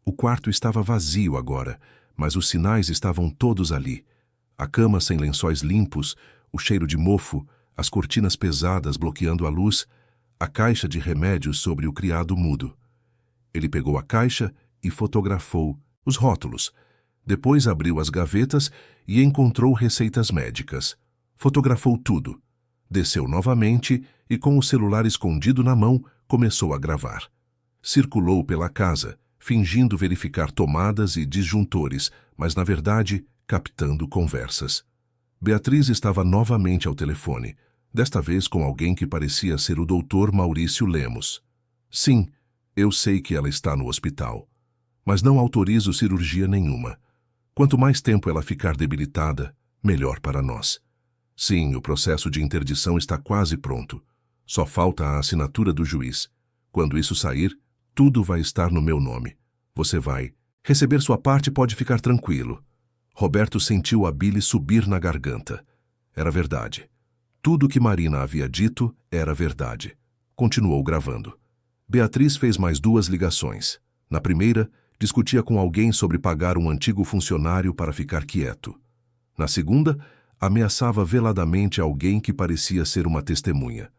S1: O quarto estava vazio agora, mas os sinais estavam todos ali. A cama sem lençóis limpos, o cheiro de mofo, as cortinas pesadas bloqueando a luz, a caixa de remédios sobre o criado mudo. Ele pegou a caixa e fotografou os rótulos. Depois abriu as gavetas e encontrou receitas médicas. Fotografou tudo. Desceu novamente e, com o celular escondido na mão, começou a gravar. Circulou pela casa, fingindo verificar tomadas e disjuntores, mas, na verdade, captando conversas. Beatriz estava novamente ao telefone, desta vez com alguém que parecia ser o Dr. Maurício Lemos. Sim, eu sei que ela está no hospital, mas não autorizo cirurgia nenhuma. Quanto mais tempo ela ficar debilitada, melhor para nós. Sim, o processo de interdição está quase pronto. Só falta a assinatura do juiz. Quando isso sair, tudo vai estar no meu nome. Você vai receber sua parte, pode ficar tranquilo. Roberto sentiu a bile subir na garganta. Era verdade. Tudo o que Marina havia dito era verdade. Continuou gravando. Beatriz fez mais 2 ligações. Na primeira, discutia com alguém sobre pagar um antigo funcionário para ficar quieto. Na segunda, ameaçava veladamente alguém que parecia ser uma testemunha.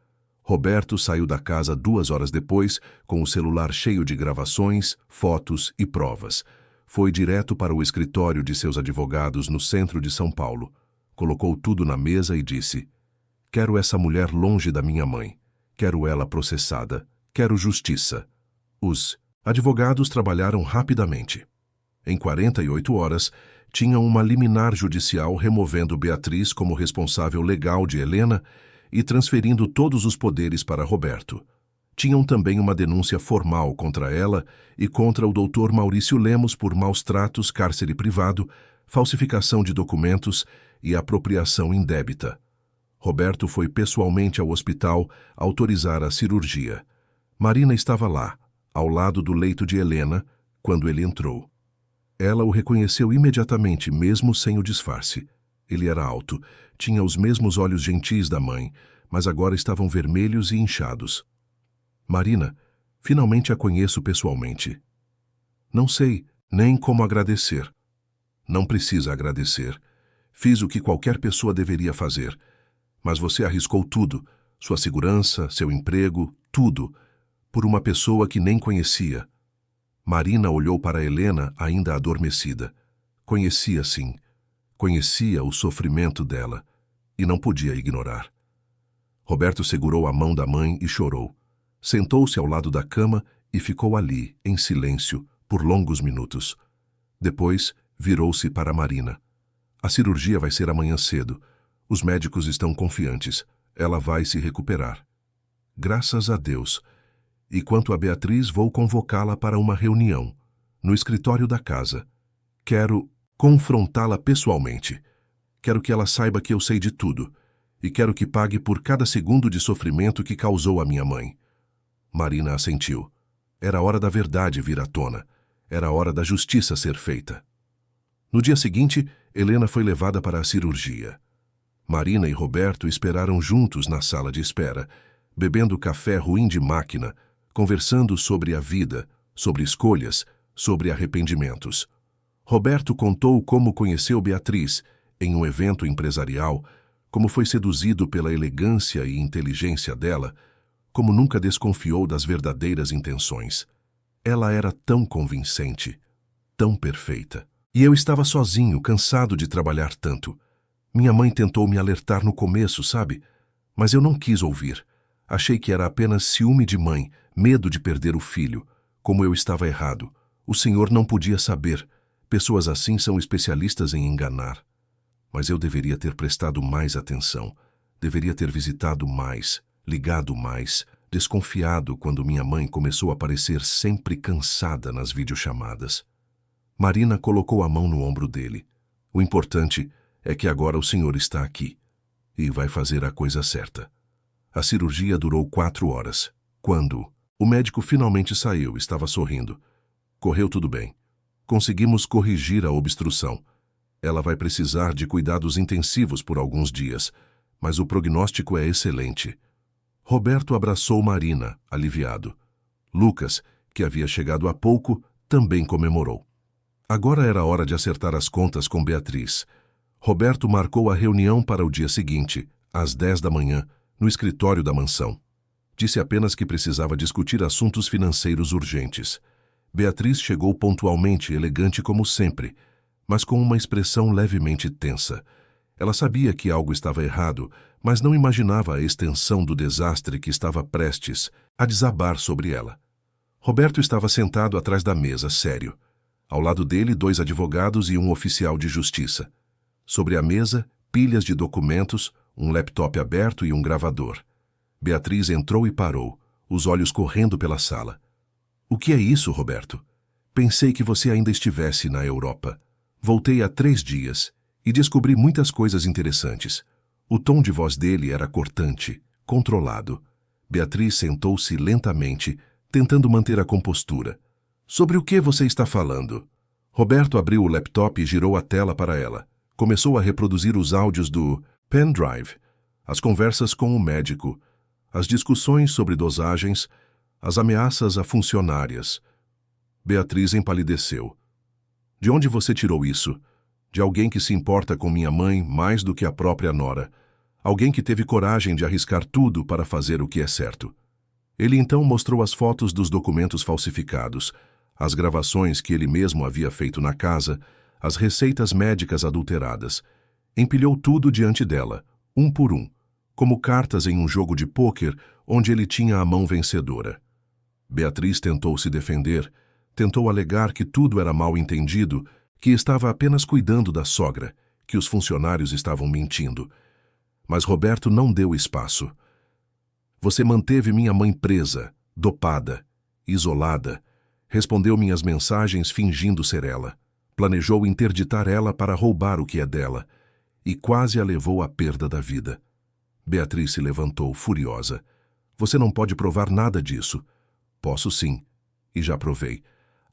S1: Roberto saiu da casa 2 horas depois, com o celular cheio de gravações, fotos e provas. Foi direto para o escritório de seus advogados no centro de São Paulo. Colocou tudo na mesa e disse: quero essa mulher longe da minha mãe. Quero ela processada. Quero justiça. Os advogados trabalharam rapidamente. Em 48 horas, tinham uma liminar judicial removendo Beatriz como responsável legal de Helena e transferindo todos os poderes para Roberto. Tinham também uma denúncia formal contra ela e contra o Dr. Maurício Lemos por maus tratos, cárcere privado, falsificação de documentos e apropriação indébita. Roberto foi pessoalmente ao hospital autorizar a cirurgia. Marina estava lá, ao lado do leito de Helena, quando ele entrou. Ela o reconheceu imediatamente, mesmo sem o disfarce. Ele era alto, tinha os mesmos olhos gentis da mãe, mas agora estavam vermelhos e inchados. Marina, finalmente a conheço pessoalmente. Não sei nem como agradecer. Não precisa agradecer. Fiz o que qualquer pessoa deveria fazer. Mas você arriscou tudo, sua segurança, seu emprego, tudo, por uma pessoa que nem conhecia. Marina olhou para Helena ainda adormecida. Conhecia, sim. Conhecia o sofrimento dela e não podia ignorar. Roberto segurou a mão da mãe e chorou. Sentou-se ao lado da cama e ficou ali, em silêncio, por longos minutos. Depois, virou-se para Marina. A cirurgia vai ser amanhã cedo. Os médicos estão confiantes. Ela vai se recuperar. Graças a Deus. E quanto a Beatriz, vou convocá-la para uma reunião, no escritório da casa. Quero confrontá-la pessoalmente. Quero que ela saiba que eu sei de tudo. E quero que pague por cada segundo de sofrimento que causou a minha mãe. Marina assentiu. Era hora da verdade vir à tona. Era hora da justiça ser feita. No dia seguinte, Helena foi levada para a cirurgia. Marina e Roberto esperaram juntos na sala de espera, bebendo café ruim de máquina, conversando sobre a vida, sobre escolhas, sobre arrependimentos. Roberto contou como conheceu Beatriz em um evento empresarial, como foi seduzido pela elegância e inteligência dela, como nunca desconfiou das verdadeiras intenções. Ela era tão convincente, tão perfeita. E eu estava sozinho, cansado de trabalhar tanto. Minha mãe tentou me alertar no começo, sabe? Mas eu não quis ouvir. Achei que era apenas ciúme de mãe, medo de perder o filho. Como eu estava errado. O senhor não podia saber. Pessoas assim são especialistas em enganar. Mas eu deveria ter prestado mais atenção. Deveria ter visitado mais, ligado mais, desconfiado quando minha mãe começou a parecer sempre cansada nas videochamadas. Marina colocou a mão no ombro dele. O importante é que agora o senhor está aqui e vai fazer a coisa certa. A cirurgia durou 4 horas. Quando o médico finalmente saiu, estava sorrindo. Correu tudo bem. Conseguimos corrigir a obstrução. Ela vai precisar de cuidados intensivos por alguns dias, mas o prognóstico é excelente. Roberto abraçou Marina, aliviado. Lucas, que havia chegado há pouco, também comemorou. Agora era hora de acertar as contas com Beatriz. Roberto marcou a reunião para o dia seguinte, às 10 da manhã, no escritório da mansão. Disse apenas que precisava discutir assuntos financeiros urgentes. Beatriz chegou pontualmente, elegante como sempre, mas com uma expressão levemente tensa. Ela sabia que algo estava errado, mas não imaginava a extensão do desastre que estava prestes a desabar sobre ela. Roberto estava sentado atrás da mesa, sério. Ao lado dele, 2 advogados e um oficial de justiça. Sobre a mesa, pilhas de documentos, um laptop aberto e um gravador. Beatriz entrou e parou, os olhos correndo pela sala. "O que é isso, Roberto? Pensei que você ainda estivesse na Europa. Voltei há 3 dias e descobri muitas coisas interessantes." O tom de voz dele era cortante, controlado. Beatriz sentou-se lentamente, tentando manter a compostura. "Sobre o que você está falando?" Roberto abriu o laptop e girou a tela para ela. Começou a reproduzir os áudios do pendrive, as conversas com o médico, as discussões sobre dosagens, as ameaças a funcionárias. Beatriz empalideceu. "De onde você tirou isso? De alguém que se importa com minha mãe mais do que a própria nora. Alguém que teve coragem de arriscar tudo para fazer o que é certo." Ele então mostrou as fotos dos documentos falsificados, as gravações que ele mesmo havia feito na casa, as receitas médicas adulteradas. Empilhou tudo diante dela, um por um, como cartas em um jogo de pôquer onde ele tinha a mão vencedora. Beatriz tentou se defender, tentou alegar que tudo era mal entendido, que estava apenas cuidando da sogra, que os funcionários estavam mentindo. Mas Roberto não deu espaço. "Você manteve minha mãe presa, dopada, isolada, respondeu minhas mensagens fingindo ser ela, planejou interditar ela para roubar o que é dela, e quase a levou à perda da vida." Beatriz se levantou, furiosa. "Você não pode provar nada disso." "Posso sim, e já provei.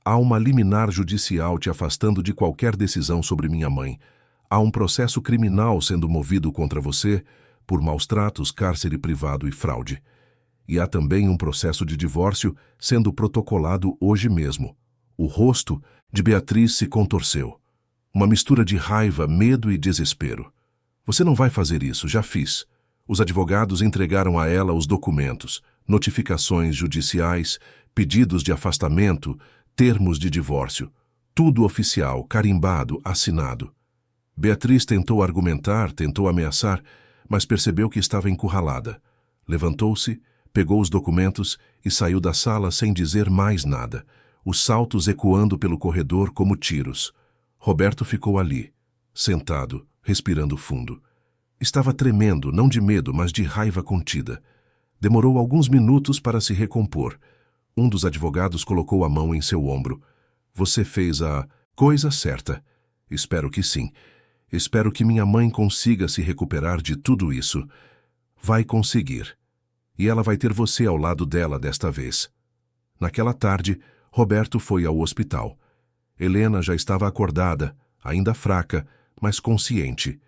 S1: Há uma liminar judicial te afastando de qualquer decisão sobre minha mãe. Há um processo criminal sendo movido contra você por maus tratos, cárcere privado e fraude. E há também um processo de divórcio sendo protocolado hoje mesmo." O rosto de Beatriz se contorceu. Uma mistura de raiva, medo e desespero. "Você não vai fazer isso, já fiz." Os advogados entregaram a ela os documentos, notificações judiciais, pedidos de afastamento, termos de divórcio. Tudo oficial, carimbado, assinado. Beatriz tentou argumentar, tentou ameaçar, mas percebeu que estava encurralada. Levantou-se, pegou os documentos e saiu da sala sem dizer mais nada, os saltos ecoando pelo corredor como tiros. Roberto ficou ali, sentado, respirando fundo. Estava tremendo, não de medo, mas de raiva contida. Demorou alguns minutos para se recompor. Um dos advogados colocou a mão em seu ombro. "Você fez a coisa certa." "Espero que sim. Espero que minha mãe consiga se recuperar de tudo isso." "Vai conseguir. E ela vai ter você ao lado dela desta vez." Naquela tarde, Roberto foi ao hospital. Helena já estava acordada, ainda fraca, mas consciente.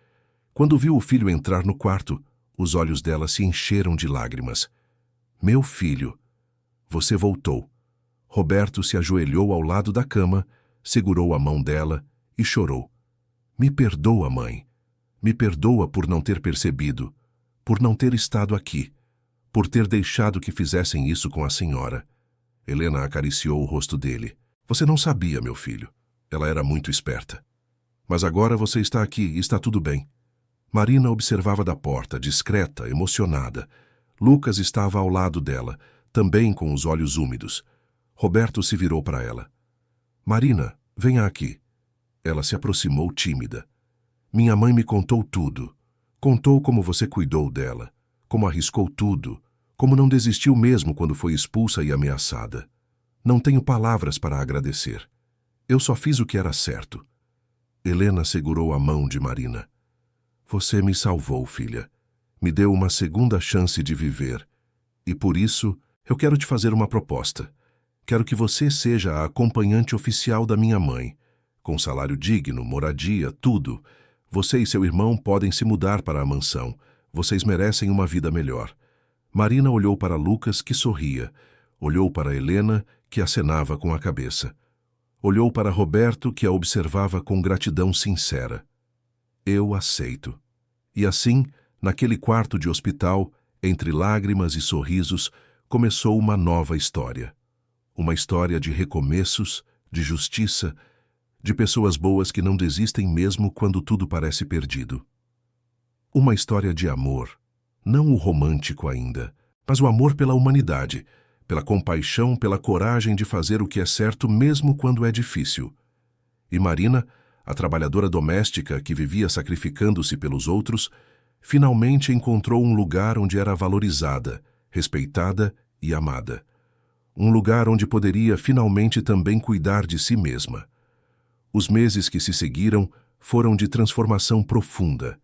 S1: Quando viu o filho entrar no quarto, os olhos dela se encheram de lágrimas. "Meu filho, você voltou." Roberto se ajoelhou ao lado da cama, segurou a mão dela e chorou. "Me perdoa, mãe. Me perdoa por não ter percebido, por não ter estado aqui, por ter deixado que fizessem isso com a senhora." Helena acariciou o rosto dele. "Você não sabia, meu filho. Ela era muito esperta. Mas agora você está aqui e está tudo bem." Marina observava da porta, discreta, emocionada. Lucas estava ao lado dela, também com os olhos úmidos. Roberto se virou para ela. "Marina, venha aqui." Ela se aproximou tímida. "Minha mãe me contou tudo. Contou como você cuidou dela, como arriscou tudo, como não desistiu mesmo quando foi expulsa e ameaçada. Não tenho palavras para agradecer. Eu só fiz o que era certo." Helena segurou a mão de Marina. Você me salvou, filha. Me deu uma segunda chance de viver. E por isso, eu quero te fazer uma proposta. Quero que você seja a acompanhante oficial da minha mãe. Com salário digno, moradia, tudo. Você e seu irmão podem se mudar para a mansão. Vocês merecem uma vida melhor. Marina olhou para Lucas, que sorria. Olhou para Helena, que acenava com a cabeça. Olhou para Roberto, que a observava com gratidão sincera. Eu aceito. E assim, naquele quarto de hospital, entre lágrimas e sorrisos, começou uma nova história. Uma história de recomeços, de justiça, de pessoas boas que não desistem mesmo quando tudo parece perdido. Uma história de amor, não o romântico ainda, mas o amor pela humanidade, pela compaixão, pela coragem de fazer o que é certo mesmo quando é difícil. E Marina, a trabalhadora doméstica que vivia sacrificando-se pelos outros, finalmente encontrou um lugar onde era valorizada, respeitada e amada. Um lugar onde poderia finalmente também cuidar de si mesma. Os meses que se seguiram foram de transformação profunda.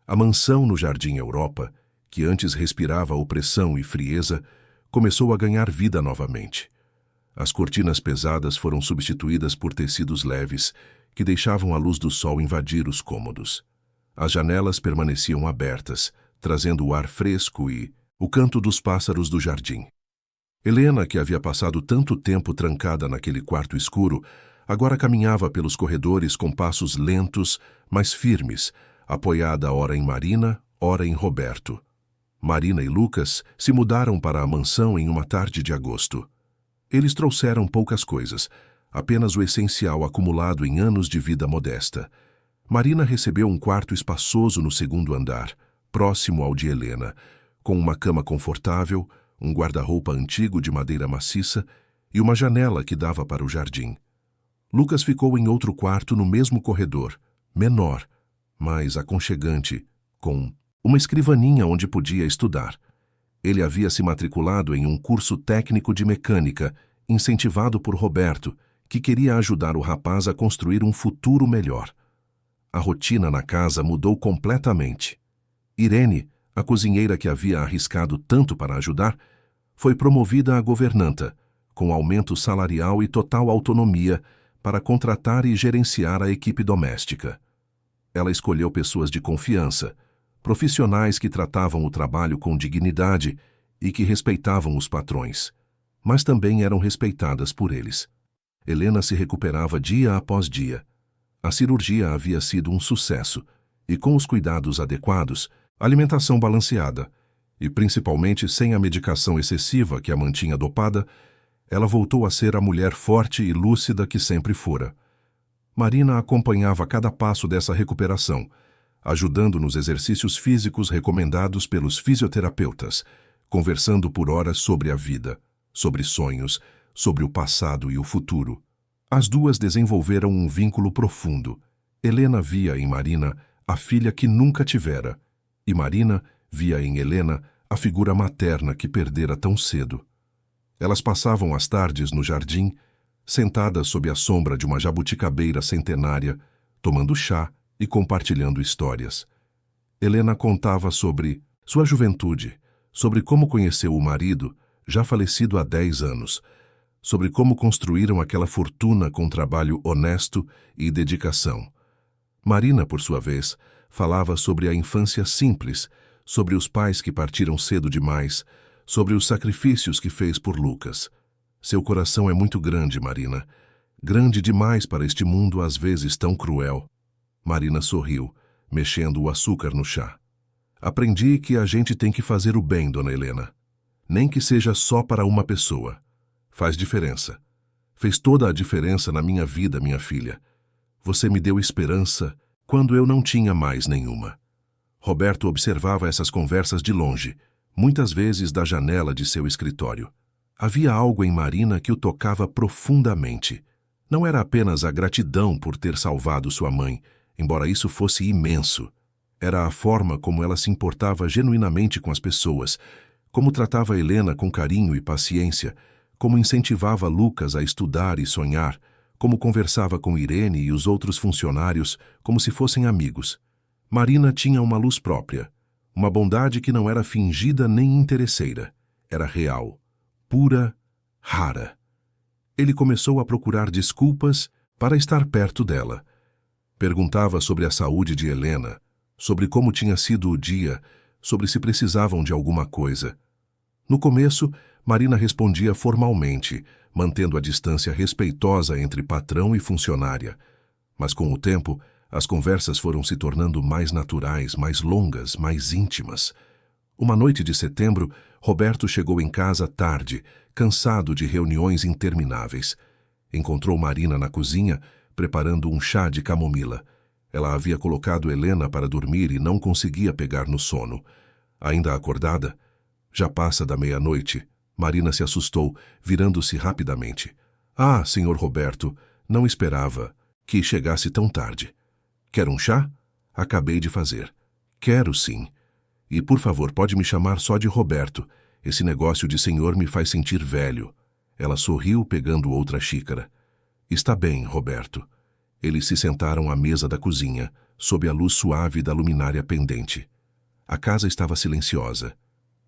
S1: A mansão no Jardim Europa, que antes respirava opressão e frieza, começou a ganhar vida novamente. As cortinas pesadas foram substituídas por tecidos leves, que deixavam a luz do sol invadir os cômodos. As janelas permaneciam abertas, trazendo o ar fresco e o canto dos pássaros do jardim. Helena, que havia passado tanto tempo trancada naquele quarto escuro, agora caminhava pelos corredores com passos lentos, mas firmes, apoiada ora em Marina, ora em Roberto. Marina e Lucas se mudaram para a mansão em uma tarde de agosto. Eles trouxeram poucas coisas, apenas o essencial acumulado em anos de vida modesta. Marina recebeu um quarto espaçoso no segundo andar, próximo ao de Helena, com uma cama confortável, um guarda-roupa antigo de madeira maciça e uma janela que dava para o jardim. Lucas ficou em outro quarto no mesmo corredor, menor, mas aconchegante, com uma escrivaninha onde podia estudar. Ele havia se matriculado em um curso técnico de mecânica, incentivado por Roberto, que queria ajudar o rapaz a construir um futuro melhor. A rotina na casa mudou completamente. Irene, a cozinheira que havia arriscado tanto para ajudar, foi promovida a governanta, com aumento salarial e total autonomia para contratar e gerenciar a equipe doméstica. Ela escolheu pessoas de confiança, profissionais que tratavam o trabalho com dignidade e que respeitavam os patrões, mas também eram respeitadas por eles. Helena se recuperava dia após dia. A cirurgia havia sido um sucesso e, com os cuidados adequados, alimentação balanceada e principalmente sem a medicação excessiva que a mantinha dopada, ela voltou a ser a mulher forte e lúcida que sempre fora. Marina acompanhava cada passo dessa recuperação, ajudando nos exercícios físicos recomendados pelos fisioterapeutas, conversando por horas sobre a vida, sobre sonhos, sobre o passado e o futuro. As duas desenvolveram um vínculo profundo. Helena via em Marina a filha que nunca tivera, e Marina via em Helena a figura materna que perdera tão cedo. Elas passavam as tardes no jardim, sentadas sob a sombra de uma jabuticabeira centenária, tomando chá e compartilhando histórias. Helena contava sobre sua juventude, sobre como conheceu o marido, já falecido há 10 anos, sobre como construíram aquela fortuna com trabalho honesto e dedicação. Marina, por sua vez, falava sobre a infância simples, sobre os pais que partiram cedo demais, sobre os sacrifícios que fez por Lucas. Seu coração é muito grande, Marina. Grande demais para este mundo às vezes tão cruel. Marina sorriu, mexendo o açúcar no chá. Aprendi que a gente tem que fazer o bem, dona Helena. Nem que seja só para uma pessoa. Faz diferença. Fez toda a diferença na minha vida, minha filha. Você me deu esperança quando eu não tinha mais nenhuma. Roberto observava essas conversas de longe, muitas vezes da janela de seu escritório. Havia algo em Marina que o tocava profundamente. Não era apenas a gratidão por ter salvado sua mãe, embora isso fosse imenso. Era a forma como ela se importava genuinamente com as pessoas, como tratava Helena com carinho e paciência, como incentivava Lucas a estudar e sonhar, como conversava com Irene e os outros funcionários como se fossem amigos. Marina tinha uma luz própria, uma bondade que não era fingida nem interesseira. Era real, pura, rara. Ele começou a procurar desculpas para estar perto dela. Perguntava sobre a saúde de Helena, sobre como tinha sido o dia, sobre se precisavam de alguma coisa. No começo, Marina respondia formalmente, mantendo a distância respeitosa entre patrão e funcionária. Mas com o tempo, as conversas foram se tornando mais naturais, mais longas, mais íntimas. Uma noite de setembro, Roberto chegou em casa tarde, cansado de reuniões intermináveis. Encontrou Marina na cozinha, preparando um chá de camomila. Ela havia colocado Helena para dormir e não conseguia pegar no sono. Ainda acordada, já passa da meia-noite, Marina se assustou, virando-se rapidamente. Ah, senhor Roberto, não esperava que chegasse tão tarde. Quer um chá? Acabei de fazer. Quero sim. E, por favor, pode me chamar só de Roberto. Esse negócio de senhor me faz sentir velho. Ela sorriu, pegando outra xícara. Está bem, Roberto. Eles se sentaram à mesa da cozinha, sob a luz suave da luminária pendente. A casa estava silenciosa.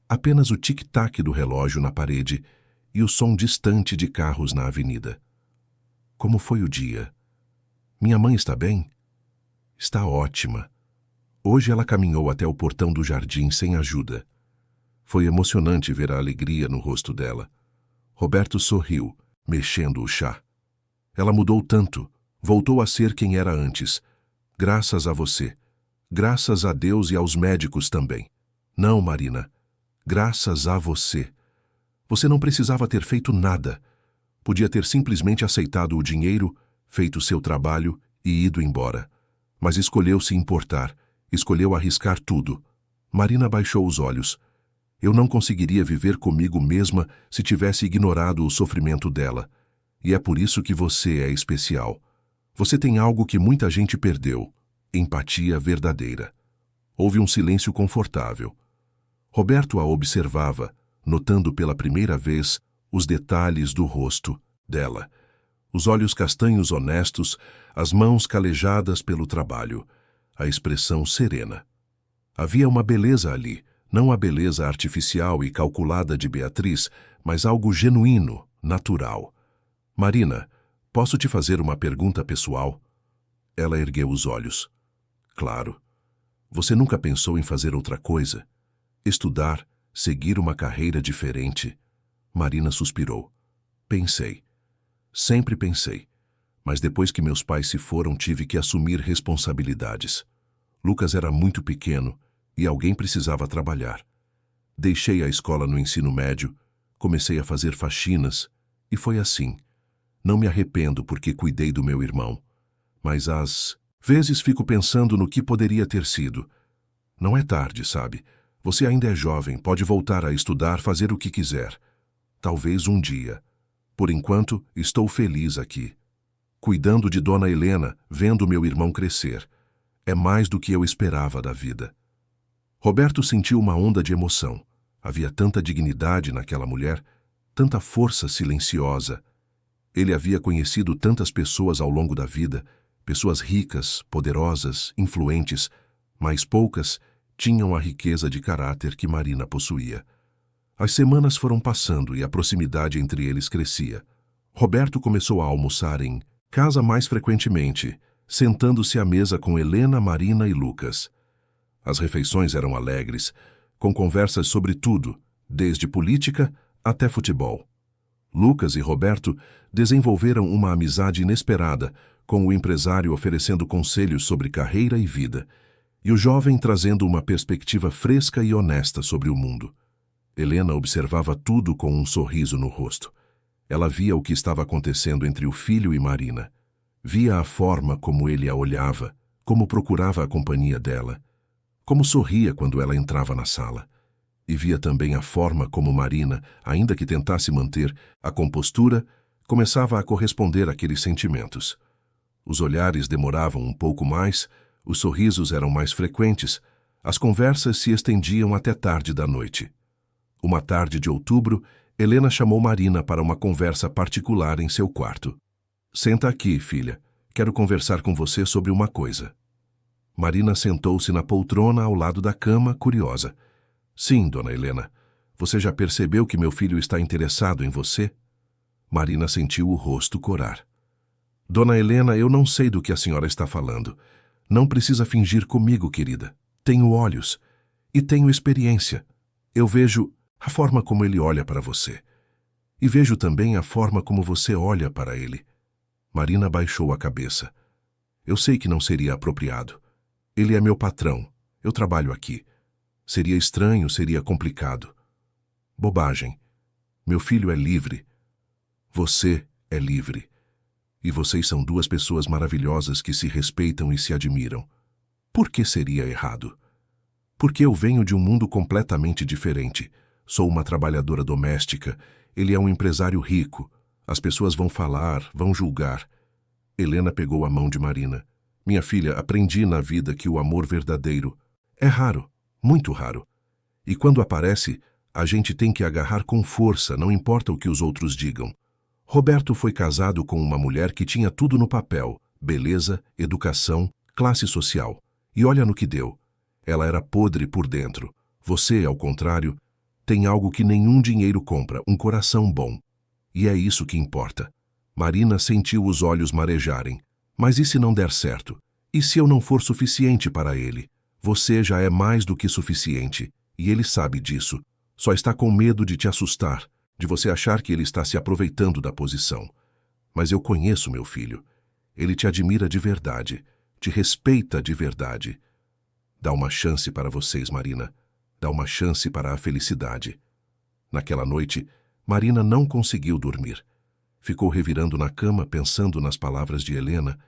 S1: Apenas o tic-tac do relógio na parede e o som distante de carros na avenida. Como foi o dia? Minha mãe está bem? Está ótima. Hoje ela caminhou até o portão do jardim sem ajuda. Foi emocionante ver a alegria no rosto dela. Roberto sorriu, mexendo o chá. Ela mudou tanto, voltou a ser quem era antes. Graças a você. Graças a Deus e aos médicos também. Não, Marina. Graças a você. Você não precisava ter feito nada. Podia ter simplesmente aceitado o dinheiro, feito seu trabalho e ido embora. Mas escolheu se importar, escolheu arriscar tudo. Marina baixou os olhos. Eu não conseguiria viver comigo mesma se tivesse ignorado o sofrimento dela. E é por isso que você é especial. Você tem algo que muita gente perdeu: empatia verdadeira. Houve um silêncio confortável. Roberto a observava, notando pela primeira vez os detalhes do rosto dela. Os olhos castanhos honestos, as mãos calejadas pelo trabalho, a expressão serena. Havia uma beleza ali, não a beleza artificial e calculada de Beatriz, mas algo genuíno, natural. Marina, posso te fazer uma pergunta pessoal? Ela ergueu os olhos. Claro. Você nunca pensou em fazer outra coisa? Estudar, seguir uma carreira diferente? Marina suspirou. Pensei. Sempre pensei. Mas depois que meus pais se foram, tive que assumir responsabilidades. Lucas era muito pequeno e alguém precisava trabalhar. Deixei a escola no ensino médio, comecei a fazer faxinas e foi assim. Não me arrependo porque cuidei do meu irmão. Mas às vezes fico pensando no que poderia ter sido. Não é tarde, sabe? Você ainda é jovem, pode voltar a estudar, fazer o que quiser. Talvez um dia. Por enquanto, estou feliz aqui. Cuidando de Dona Helena, vendo meu irmão crescer. É mais do que eu esperava da vida. Roberto sentiu uma onda de emoção. Havia tanta dignidade naquela mulher, tanta força silenciosa. Ele havia conhecido tantas pessoas ao longo da vida, pessoas ricas, poderosas, influentes, mas poucas tinham a riqueza de caráter que Marina possuía. As semanas foram passando e a proximidade entre eles crescia. Roberto começou a almoçar em casa mais frequentemente, sentando-se à mesa com Helena, Marina e Lucas. As refeições eram alegres, com conversas sobre tudo, desde política até futebol. Lucas e Roberto desenvolveram uma amizade inesperada, com o empresário oferecendo conselhos sobre carreira e vida, e o jovem trazendo uma perspectiva fresca e honesta sobre o mundo. Helena observava tudo com um sorriso no rosto. Ela via o que estava acontecendo entre o filho e Marina. Via a forma como ele a olhava, como procurava a companhia dela, como sorria quando ela entrava na sala. E via também a forma como Marina, ainda que tentasse manter a compostura, começava a corresponder àqueles sentimentos. Os olhares demoravam um pouco mais, os sorrisos eram mais frequentes, as conversas se estendiam até tarde da noite. Uma tarde de outubro, Helena chamou Marina para uma conversa particular em seu quarto. Senta aqui, filha. Quero conversar com você sobre uma coisa. Marina sentou-se na poltrona ao lado da cama, curiosa. Sim, dona Helena. Você já percebeu que meu filho está interessado em você? Marina sentiu o rosto corar. Dona Helena, eu não sei do que a senhora está falando. Não precisa fingir comigo, querida. Tenho olhos. E tenho experiência. Eu vejo a forma como ele olha para você. E vejo também a forma como você olha para ele. Marina baixou a cabeça. Eu sei que não seria apropriado. Ele é meu patrão. Eu trabalho aqui. Seria estranho, seria complicado. Bobagem. Meu filho é livre. Você é livre. E vocês são duas pessoas maravilhosas que se respeitam e se admiram. Por que seria errado? Porque eu venho de um mundo completamente diferente. Sou uma trabalhadora doméstica. Ele é um empresário rico. As pessoas vão falar, vão julgar. Helena pegou a mão de Marina. Minha filha, aprendi na vida que o amor verdadeiro é raro, muito raro. E quando aparece, a gente tem que agarrar com força, não importa o que os outros digam. Roberto foi casado com uma mulher que tinha tudo no papel: beleza, educação, classe social. E olha no que deu. Ela era podre por dentro. Você, ao contrário, tem algo que nenhum dinheiro compra, um coração bom. E é isso que importa. Marina sentiu os olhos marejarem. Mas e se não der certo? E se eu não for suficiente para ele? Você já é mais do que suficiente. E ele sabe disso. Só está com medo de te assustar, de você achar que ele está se aproveitando da posição. Mas eu conheço meu filho. Ele te admira de verdade, te respeita de verdade. Dá uma chance para vocês, Marina. Dá uma chance para a felicidade. Naquela noite, Marina não conseguiu dormir. Ficou revirando na cama, pensando nas palavras de Helena,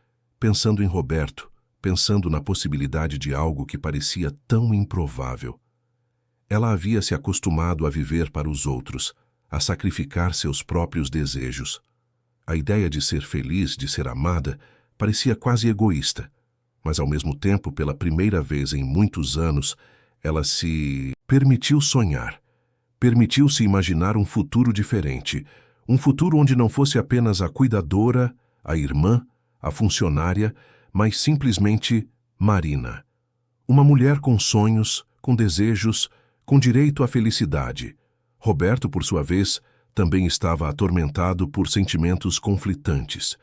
S1: pensando em Roberto, pensando na possibilidade de algo que parecia tão improvável. Ela havia se acostumado a viver para os outros, a sacrificar seus próprios desejos. A ideia de ser feliz, de ser amada, parecia quase egoísta, mas ao mesmo tempo, pela primeira vez em muitos anos, ela se permitiu sonhar, permitiu-se imaginar um futuro diferente, um futuro onde não fosse apenas a cuidadora, a irmã, a funcionária, mas simplesmente Marina. Uma mulher com sonhos, com desejos, com direito à felicidade. Roberto, por sua vez, também estava atormentado por sentimentos conflitantes.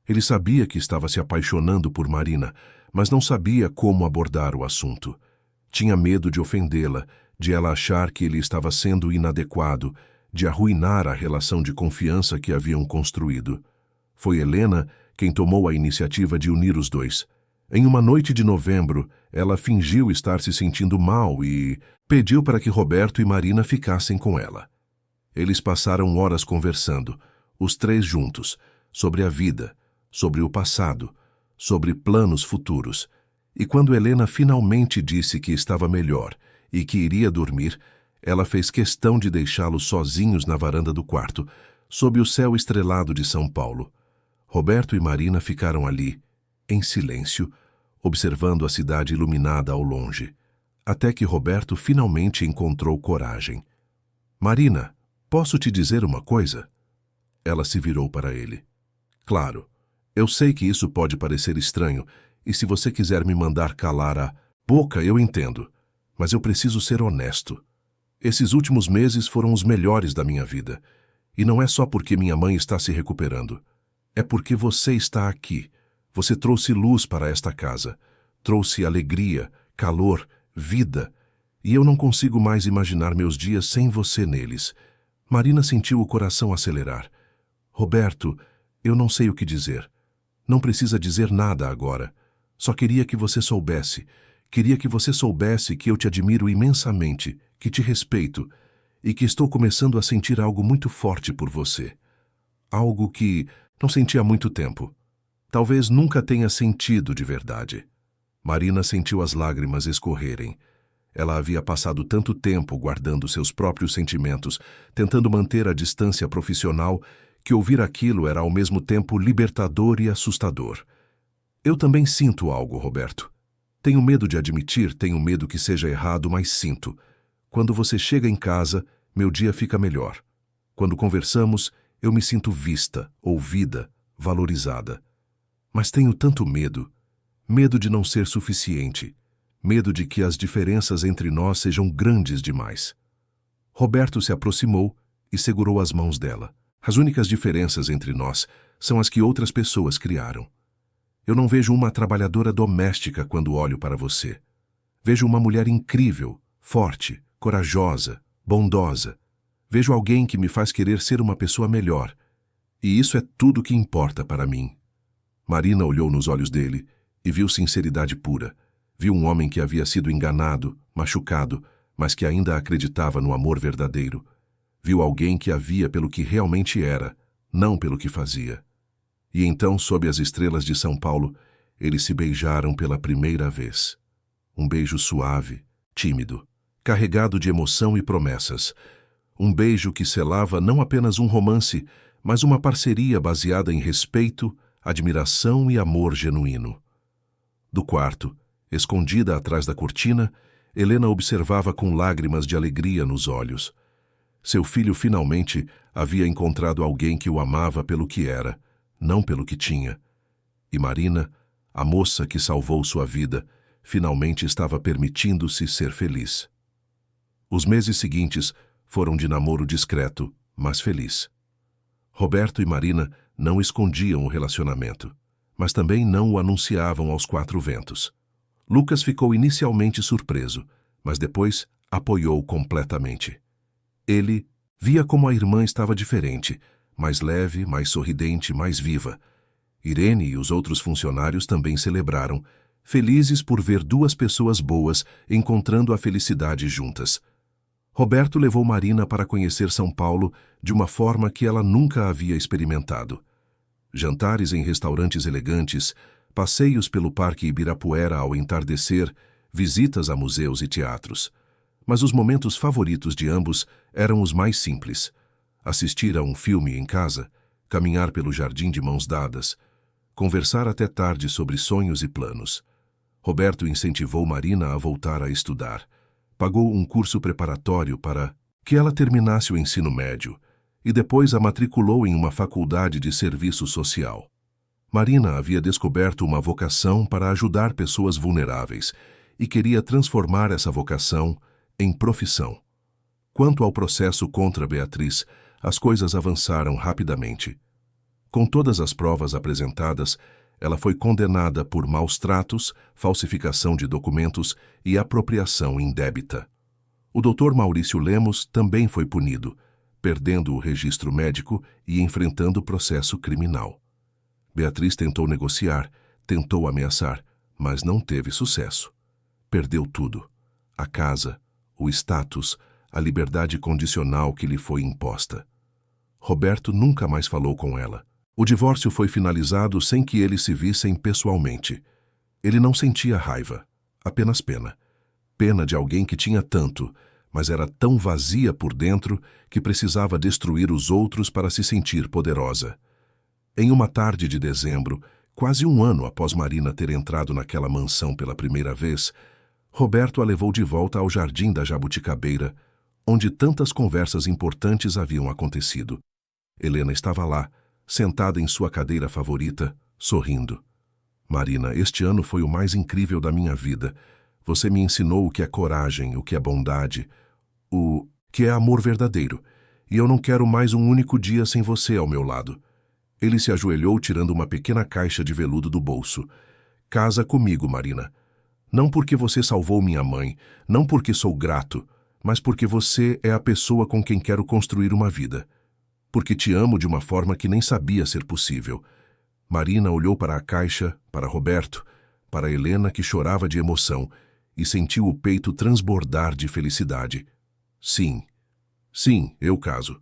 S1: Ele sabia que estava se apaixonando por Marina, mas não sabia como abordar o assunto. Tinha medo de ofendê-la, de ela achar que ele estava sendo inadequado, de arruinar a relação de confiança que haviam construído. Foi Helena quem tomou a iniciativa de unir os dois. Em uma noite de novembro, ela fingiu estar se sentindo mal e pediu para que Roberto e Marina ficassem com ela. Eles passaram horas conversando, os três juntos, sobre a vida, sobre o passado, sobre planos futuros. E quando Helena finalmente disse que estava melhor e que iria dormir, ela fez questão de deixá-los sozinhos na varanda do quarto, sob o céu estrelado de São Paulo. Roberto e Marina ficaram ali, em silêncio, observando a cidade iluminada ao longe, até que Roberto finalmente encontrou coragem. Marina, posso te dizer uma coisa? Ela se virou para ele. Claro, eu sei que isso pode parecer estranho, e se você quiser me mandar calar a boca, eu entendo, mas eu preciso ser honesto. Esses últimos meses foram os melhores da minha vida, e não é só porque minha mãe está se recuperando. É porque você está aqui. Você trouxe luz para esta casa, trouxe alegria, calor, vida, e eu não consigo mais imaginar meus dias sem você neles. Marina sentiu o coração acelerar. Roberto, eu não sei o que dizer. Não precisa dizer nada agora. Só queria que você soubesse. Queria que você soubesse que eu te admiro imensamente, que te respeito e que estou começando a sentir algo muito forte por você. Algo que não senti há muito tempo. Talvez nunca tenha sentido de verdade. Marina sentiu as lágrimas escorrerem. Ela havia passado tanto tempo guardando seus próprios sentimentos, tentando manter a distância profissional, que ouvir aquilo era ao mesmo tempo libertador e assustador. Eu também sinto algo, Roberto. Tenho medo de admitir, tenho medo que seja errado, mas sinto. Quando você chega em casa, meu dia fica melhor. Quando conversamos, eu me sinto vista, ouvida, valorizada. Mas tenho tanto medo. Medo de não ser suficiente. Medo de que as diferenças entre nós sejam grandes demais. Roberto se aproximou e segurou as mãos dela. As únicas diferenças entre nós são as que outras pessoas criaram. Eu não vejo uma trabalhadora doméstica quando olho para você. Vejo uma mulher incrível, forte, corajosa, bondosa. Vejo alguém que me faz querer ser uma pessoa melhor. E isso é tudo que importa para mim. Marina olhou nos olhos dele e viu sinceridade pura. Viu um homem que havia sido enganado, machucado, mas que ainda acreditava no amor verdadeiro. Viu alguém que a via pelo que realmente era, não pelo que fazia. E então, sob as estrelas de São Paulo, eles se beijaram pela primeira vez. Um beijo suave, tímido, carregado de emoção e promessas. Um beijo que selava não apenas um romance, mas uma parceria baseada em respeito, admiração e amor genuíno. Do quarto, escondida atrás da cortina, Helena observava com lágrimas de alegria nos olhos. Seu filho finalmente havia encontrado alguém que o amava pelo que era, não pelo que tinha. E Marina, a moça que salvou sua vida, finalmente estava permitindo-se ser feliz. Os meses seguintes foram de namoro discreto, mas feliz. Roberto e Marina não escondiam o relacionamento, mas também não o anunciavam aos quatro ventos. Lucas ficou inicialmente surpreso, mas depois apoiou completamente. Ele via como a irmã estava diferente, mais leve, mais sorridente, mais viva. Irene e os outros funcionários também celebraram, felizes por ver duas pessoas boas encontrando a felicidade juntas. Roberto levou Marina para conhecer São Paulo de uma forma que ela nunca havia experimentado. Jantares em restaurantes elegantes, passeios pelo Parque Ibirapuera ao entardecer, visitas a museus e teatros. Mas os momentos favoritos de ambos eram os mais simples. Assistir a um filme em casa, caminhar pelo jardim de mãos dadas, conversar até tarde sobre sonhos e planos. Roberto incentivou Marina a voltar a estudar. Pagou um curso preparatório para que ela terminasse o ensino médio e depois a matriculou em uma faculdade de serviço social. Marina havia descoberto uma vocação para ajudar pessoas vulneráveis e queria transformar essa vocação em profissão. Quanto ao processo contra Beatriz, as coisas avançaram rapidamente. Com todas as provas apresentadas, ela foi condenada por maus tratos, falsificação de documentos e apropriação indébita. O Dr. Maurício Lemos também foi punido, perdendo o registro médico e enfrentando processo criminal. Beatriz tentou negociar, tentou ameaçar, mas não teve sucesso. Perdeu tudo: a casa, o status, a liberdade condicional que lhe foi imposta. Roberto nunca mais falou com ela. O divórcio foi finalizado sem que eles se vissem pessoalmente. Ele não sentia raiva, apenas pena. Pena de alguém que tinha tanto, mas era tão vazia por dentro que precisava destruir os outros para se sentir poderosa. Em uma tarde de dezembro, quase um ano após Marina ter entrado naquela mansão pela primeira vez, Roberto a levou de volta ao jardim da Jabuticabeira, onde tantas conversas importantes haviam acontecido. Helena estava lá, sentada em sua cadeira favorita, sorrindo. Marina, este ano foi o mais incrível da minha vida. Você me ensinou o que é coragem, o que é bondade, o que é amor verdadeiro. E eu não quero mais um único dia sem você ao meu lado. Ele se ajoelhou tirando uma pequena caixa de veludo do bolso. Casa comigo, Marina. Não porque você salvou minha mãe, não porque sou grato, mas porque você é a pessoa com quem quero construir uma vida. Porque te amo de uma forma que nem sabia ser possível. Marina olhou para a caixa, para Roberto, para Helena, que chorava de emoção, e sentiu o peito transbordar de felicidade. Sim, eu caso.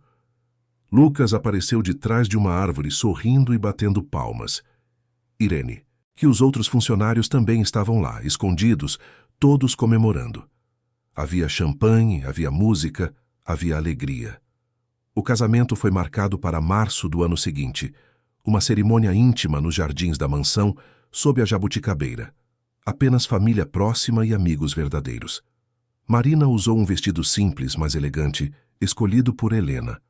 S1: Lucas apareceu de trás de uma árvore sorrindo e batendo palmas. Irene, que os outros funcionários também estavam lá, escondidos, todos comemorando. Havia champanhe, havia música, havia alegria. O casamento foi marcado para março do ano seguinte, uma cerimônia íntima nos jardins da mansão, sob a Jabuticabeira. Apenas família próxima e amigos verdadeiros. Marina usou um vestido simples, mas elegante, escolhido por Helena.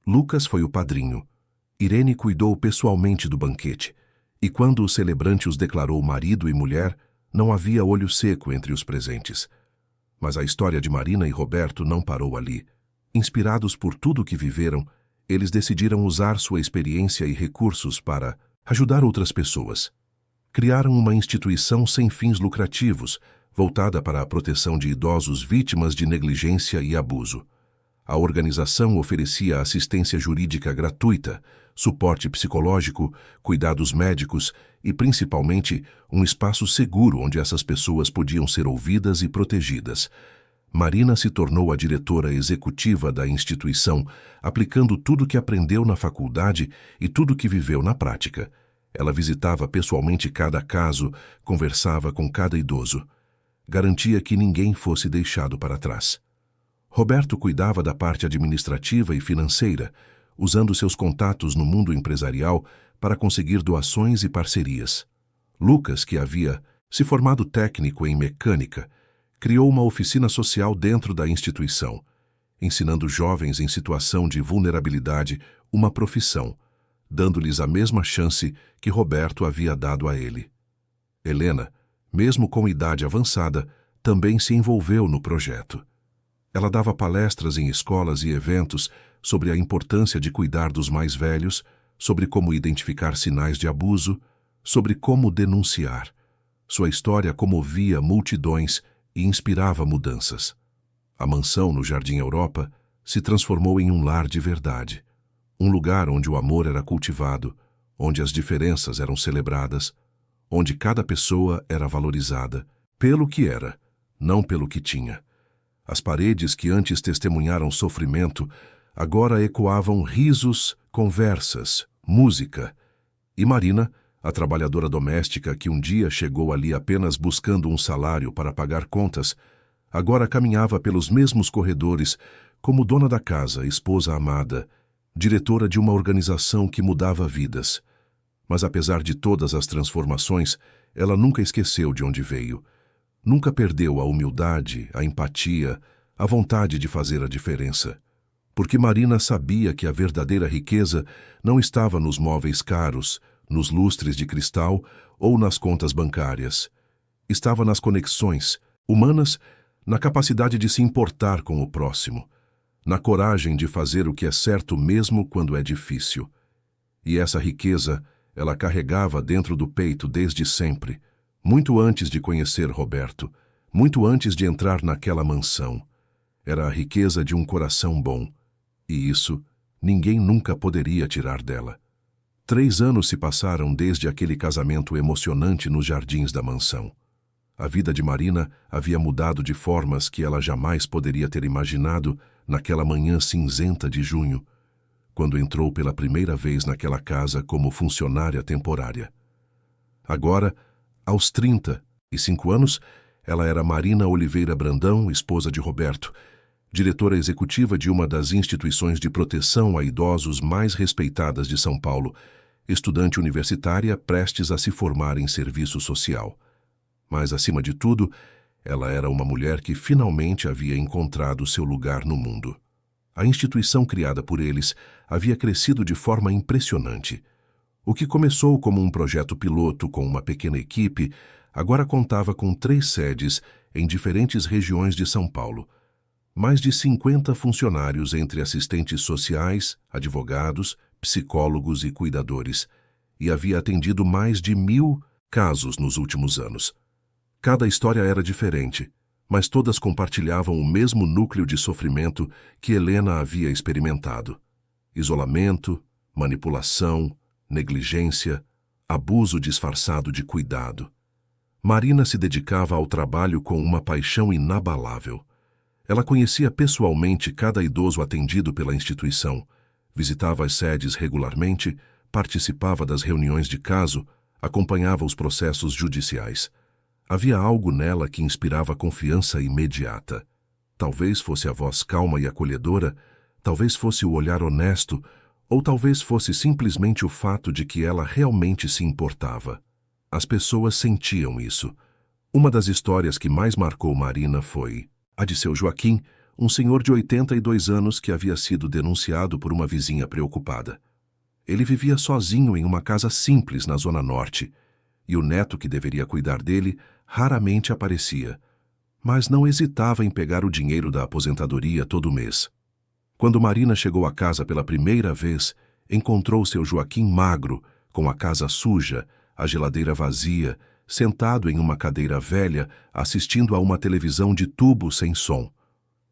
S1: Lucas foi o padrinho. Irene cuidou pessoalmente do banquete. E quando o celebrante os declarou marido e mulher, não havia olho seco entre os presentes. Mas a história de Marina e Roberto não parou ali. Inspirados por tudo o que viveram, eles decidiram usar sua experiência e recursos para ajudar outras pessoas. Criaram uma instituição sem fins lucrativos, voltada para a proteção de idosos vítimas de negligência e abuso. A organização oferecia assistência jurídica gratuita, suporte psicológico, cuidados médicos e, principalmente, um espaço seguro onde essas pessoas podiam ser ouvidas e protegidas. Marina se tornou a diretora executiva da instituição, aplicando tudo que aprendeu na faculdade e tudo que viveu na prática. Ela visitava pessoalmente cada caso, conversava com cada idoso. Garantia que ninguém fosse deixado para trás. Roberto cuidava da parte administrativa e financeira, usando seus contatos no mundo empresarial para conseguir doações e parcerias. Lucas, que havia se formado técnico em mecânica, criou uma oficina social dentro da instituição, ensinando jovens em situação de vulnerabilidade uma profissão, dando-lhes a mesma chance que Roberto havia dado a ele. Helena, mesmo com idade avançada, também se envolveu no projeto. Ela dava palestras em escolas e eventos sobre a importância de cuidar dos mais velhos, sobre como identificar sinais de abuso, sobre como denunciar. Sua história comovia multidões e inspirava mudanças. A mansão no Jardim Europa se transformou em um lar de verdade, um lugar onde o amor era cultivado, onde as diferenças eram celebradas, onde cada pessoa era valorizada pelo que era, não pelo que tinha. As paredes que antes testemunharam sofrimento agora ecoavam risos, conversas, música. E Marina, a trabalhadora doméstica que um dia chegou ali apenas buscando um salário para pagar contas, agora caminhava pelos mesmos corredores como dona da casa, esposa amada, diretora de uma organização que mudava vidas. Mas apesar de todas as transformações, ela nunca esqueceu de onde veio. Nunca perdeu a humildade, a empatia, a vontade de fazer a diferença. Porque Marina sabia que a verdadeira riqueza não estava nos móveis caros, nos lustres de cristal ou nas contas bancárias. Estava nas conexões humanas, na capacidade de se importar com o próximo, na coragem de fazer o que é certo mesmo quando é difícil. E essa riqueza ela carregava dentro do peito desde sempre, muito antes de conhecer Roberto, muito antes de entrar naquela mansão. Era a riqueza de um coração bom, e isso ninguém nunca poderia tirar dela. 3 anos se passaram desde aquele casamento emocionante nos jardins da mansão. A vida de Marina havia mudado de formas que ela jamais poderia ter imaginado naquela manhã cinzenta de junho, quando entrou pela primeira vez naquela casa como funcionária temporária. Agora, aos 35 anos, ela era Marina Oliveira Brandão, esposa de Roberto, diretora executiva de uma das instituições de proteção a idosos mais respeitadas de São Paulo, estudante universitária prestes a se formar em serviço social. Mas, acima de tudo, ela era uma mulher que finalmente havia encontrado seu lugar no mundo. A instituição criada por eles havia crescido de forma impressionante. O que começou como um projeto piloto com uma pequena equipe, agora contava com 3 sedes em diferentes regiões de São Paulo. Mais de 50 funcionários entre assistentes sociais, advogados, psicólogos e cuidadores, e havia atendido mais de 1000 casos nos últimos anos. Cada história era diferente, mas todas compartilhavam o mesmo núcleo de sofrimento que Helena havia experimentado: isolamento, manipulação, negligência, abuso disfarçado de cuidado. Marina se dedicava ao trabalho com uma paixão inabalável. Ela conhecia pessoalmente cada idoso atendido pela instituição, visitava as sedes regularmente, participava das reuniões de caso, acompanhava os processos judiciais. Havia algo nela que inspirava confiança imediata. Talvez fosse a voz calma e acolhedora, talvez fosse o olhar honesto, ou talvez fosse simplesmente o fato de que ela realmente se importava. As pessoas sentiam isso. Uma das histórias que mais marcou Marina foi a de seu Joaquim, um senhor de 82 anos que havia sido denunciado por uma vizinha preocupada. Ele vivia sozinho em uma casa simples na Zona Norte, e o neto que deveria cuidar dele raramente aparecia, mas não hesitava em pegar o dinheiro da aposentadoria todo mês. Quando Marina chegou à casa pela primeira vez, encontrou seu Joaquim magro, com a casa suja, a geladeira vazia, sentado em uma cadeira velha, assistindo a uma televisão de tubo sem som.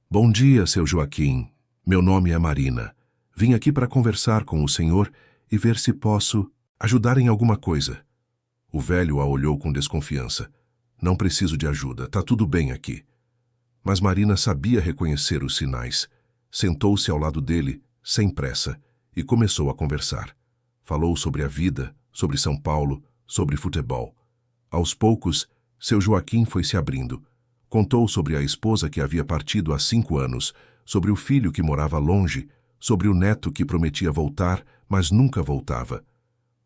S1: "Bom dia, seu Joaquim. Meu nome é Marina. Vim aqui para conversar com o senhor e ver se posso ajudar em alguma coisa." O velho a olhou com desconfiança. "Não preciso de ajuda, tá tudo bem aqui." Mas Marina sabia reconhecer os sinais. Sentou-se ao lado dele, sem pressa, e começou a conversar. Falou sobre a vida, sobre São Paulo, sobre futebol. Aos poucos, seu Joaquim foi se abrindo. Contou sobre a esposa que havia partido há 5 anos, sobre o filho que morava longe, sobre o neto que prometia voltar, mas nunca voltava.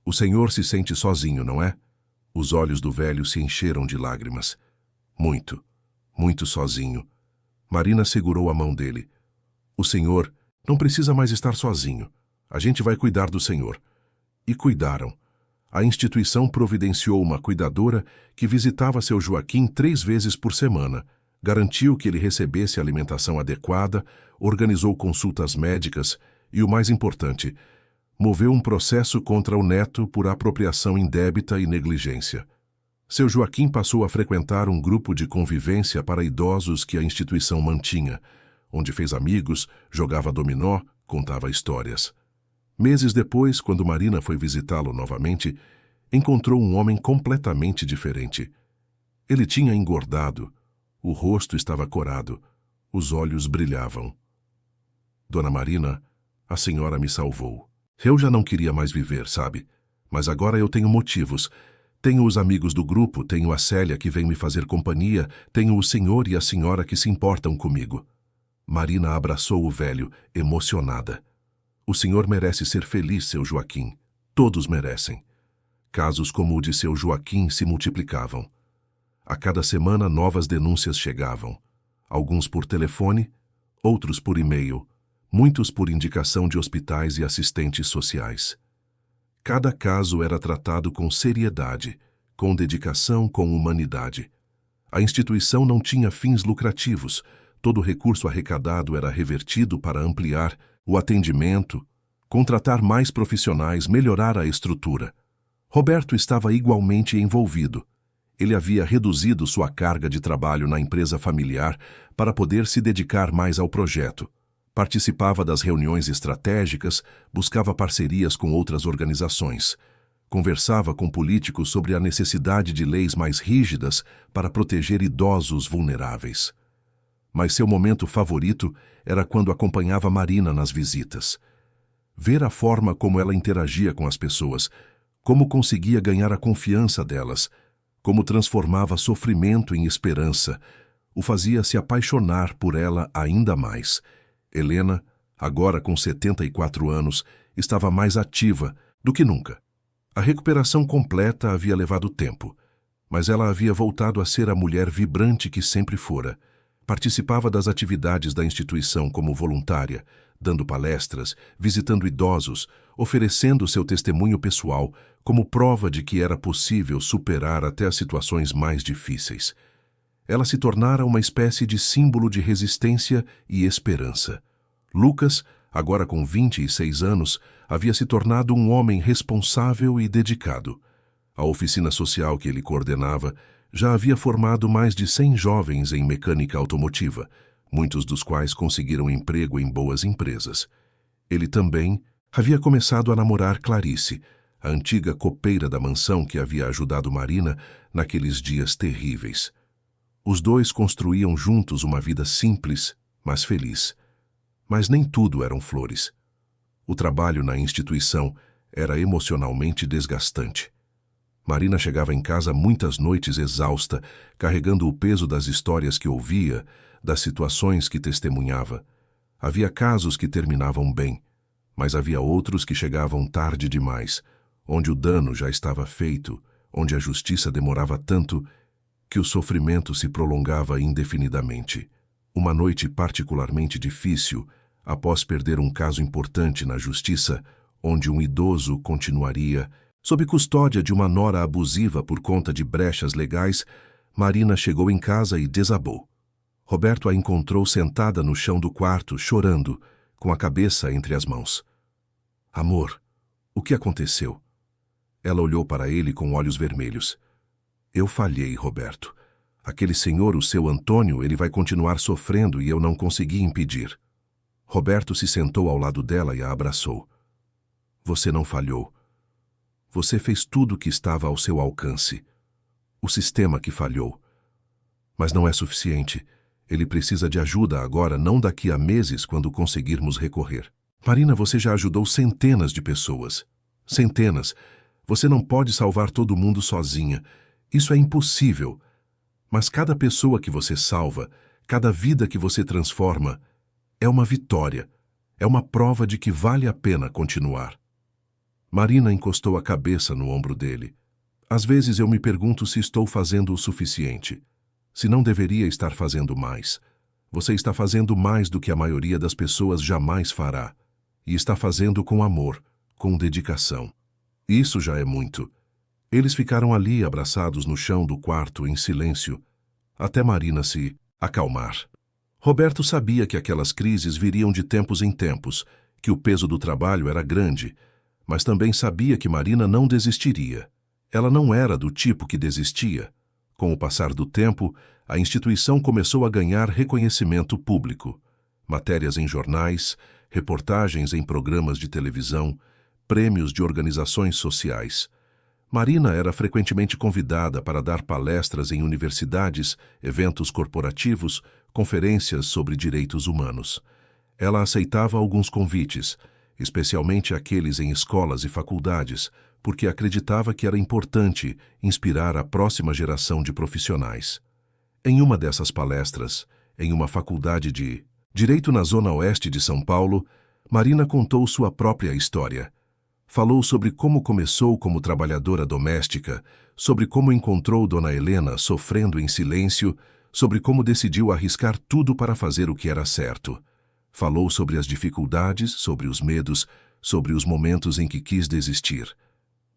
S1: "O senhor se sente sozinho, não é?" Os olhos do velho se encheram de lágrimas. "Muito, muito sozinho." Marina segurou a mão dele. "O senhor não precisa mais estar sozinho. A gente vai cuidar do senhor." E cuidaram. A instituição providenciou uma cuidadora que visitava seu Joaquim 3 vezes por semana, garantiu que ele recebesse alimentação adequada, organizou consultas médicas e, o mais importante, moveu um processo contra o neto por apropriação indébita e negligência. Seu Joaquim passou a frequentar um grupo de convivência para idosos que a instituição mantinha, onde fez amigos, jogava dominó, contava histórias. Meses depois, quando Marina foi visitá-lo novamente, encontrou um homem completamente diferente. Ele tinha engordado, o rosto estava corado, os olhos brilhavam. "Dona Marina, a senhora me salvou. Eu já não queria mais viver, sabe? Mas agora eu tenho motivos. Tenho os amigos do grupo, tenho a Célia que vem me fazer companhia, tenho o senhor e a senhora que se importam comigo." Marina abraçou o velho, emocionada. "O senhor merece ser feliz, seu Joaquim. Todos merecem." Casos como o de seu Joaquim se multiplicavam. A cada semana novas denúncias chegavam. Alguns por telefone, outros por e-mail, muitos por indicação de hospitais e assistentes sociais. Cada caso era tratado com seriedade, com dedicação, com humanidade. A instituição não tinha fins lucrativos. Todo o recurso arrecadado era revertido para ampliar o atendimento, contratar mais profissionais, melhorar a estrutura. Roberto estava igualmente envolvido. Ele havia reduzido sua carga de trabalho na empresa familiar para poder se dedicar mais ao projeto. Participava das reuniões estratégicas, buscava parcerias com outras organizações. Conversava com políticos sobre a necessidade de leis mais rígidas para proteger idosos vulneráveis. Mas seu momento favorito era quando acompanhava Marina nas visitas. Ver a forma como ela interagia com as pessoas, como conseguia ganhar a confiança delas, como transformava sofrimento em esperança, o fazia se apaixonar por ela ainda mais. Helena, agora com 74 anos, estava mais ativa do que nunca. A recuperação completa havia levado tempo, mas ela havia voltado a ser a mulher vibrante que sempre fora. Participava das atividades da instituição como voluntária, dando palestras, visitando idosos, oferecendo seu testemunho pessoal como prova de que era possível superar até as situações mais difíceis. Ela se tornara uma espécie de símbolo de resistência e esperança. Lucas, agora com 26 anos, havia se tornado um homem responsável e dedicado. A oficina social que ele coordenava já havia formado mais de 100 jovens em mecânica automotiva, muitos dos quais conseguiram emprego em boas empresas. Ele também havia começado a namorar Clarice, a antiga copeira da mansão que havia ajudado Marina naqueles dias terríveis. Os dois construíam juntos uma vida simples, mas feliz. Mas nem tudo eram flores. O trabalho na instituição era emocionalmente desgastante. Marina chegava em casa muitas noites exausta, carregando o peso das histórias que ouvia, das situações que testemunhava. Havia casos que terminavam bem, mas havia outros que chegavam tarde demais, onde o dano já estava feito, onde a justiça demorava tanto que o sofrimento se prolongava indefinidamente. Uma noite particularmente difícil, após perder um caso importante na justiça, onde um idoso continuaria sob custódia de uma nora abusiva por conta de brechas legais, Marina chegou em casa e desabou. Roberto a encontrou sentada no chão do quarto, chorando, com a cabeça entre as mãos. Amor, o que aconteceu? Ela olhou para ele com olhos vermelhos. Eu falhei, Roberto. Aquele senhor, o seu Antônio, ele vai continuar sofrendo e eu não consegui impedir. Roberto se sentou ao lado dela e a abraçou. Você não falhou. Você fez tudo o que estava ao seu alcance. O sistema que falhou. Mas não é suficiente. Ele precisa de ajuda agora, não daqui a meses, quando conseguirmos recorrer. Marina, você já ajudou centenas de pessoas. Centenas. Você não pode salvar todo mundo sozinha. Isso é impossível. Mas cada pessoa que você salva, cada vida que você transforma, é uma vitória. É uma prova de que vale a pena continuar. Marina encostou a cabeça no ombro dele. Às vezes eu me pergunto se estou fazendo o suficiente. Se não deveria estar fazendo mais. Você está fazendo mais do que a maioria das pessoas jamais fará. E está fazendo com amor, com dedicação. Isso já é muito. Eles ficaram ali abraçados no chão do quarto em silêncio, até Marina se acalmar. Roberto sabia que aquelas crises viriam de tempos em tempos, que o peso do trabalho era grande, mas também sabia que Marina não desistiria. Ela não era do tipo que desistia. Com o passar do tempo, a instituição começou a ganhar reconhecimento público. Matérias em jornais, reportagens em programas de televisão, prêmios de organizações sociais. Marina era frequentemente convidada para dar palestras em universidades, eventos corporativos, conferências sobre direitos humanos. Ela aceitava alguns convites, especialmente aqueles em escolas e faculdades, porque acreditava que era importante inspirar a próxima geração de profissionais. Em uma dessas palestras, em uma faculdade de Direito na Zona Oeste de São Paulo, Marina contou sua própria história. Falou sobre como começou como trabalhadora doméstica, sobre como encontrou Dona Helena sofrendo em silêncio, sobre como decidiu arriscar tudo para fazer o que era certo. Falou sobre as dificuldades, sobre os medos, sobre os momentos em que quis desistir.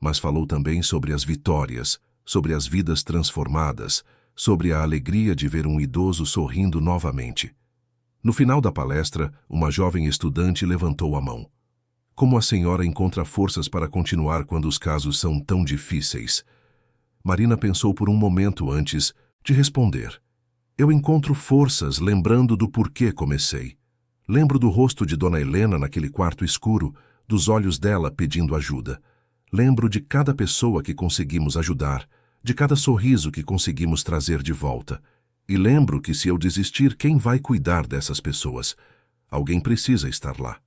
S1: Mas falou também sobre as vitórias, sobre as vidas transformadas, sobre a alegria de ver um idoso sorrindo novamente. No final da palestra, uma jovem estudante levantou a mão. Como a senhora encontra forças para continuar quando os casos são tão difíceis? Marina pensou por um momento antes de responder. Eu encontro forças lembrando do porquê comecei. Lembro do rosto de Dona Helena naquele quarto escuro, dos olhos dela pedindo ajuda. Lembro de cada pessoa que conseguimos ajudar, de cada sorriso que conseguimos trazer de volta. E lembro que se eu desistir, quem vai cuidar dessas pessoas? Alguém precisa estar lá.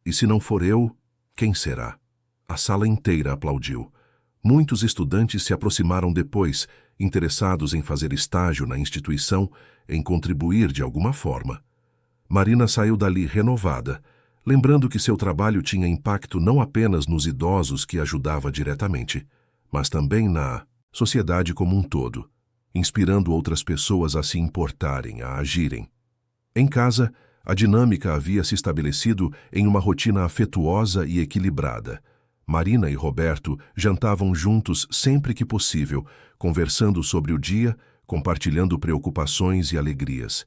S1: E se não for eu, quem será? A sala inteira aplaudiu. Muitos estudantes se aproximaram depois, interessados em fazer estágio na instituição, em contribuir de alguma forma. Marina saiu dali renovada, lembrando que seu trabalho tinha impacto não apenas nos idosos que ajudava diretamente, mas também na sociedade como um todo, inspirando outras pessoas a se importarem, a agirem. Em casa, a dinâmica havia se estabelecido em uma rotina afetuosa e equilibrada. Marina e Roberto jantavam juntos sempre que possível, conversando sobre o dia, compartilhando preocupações e alegrias.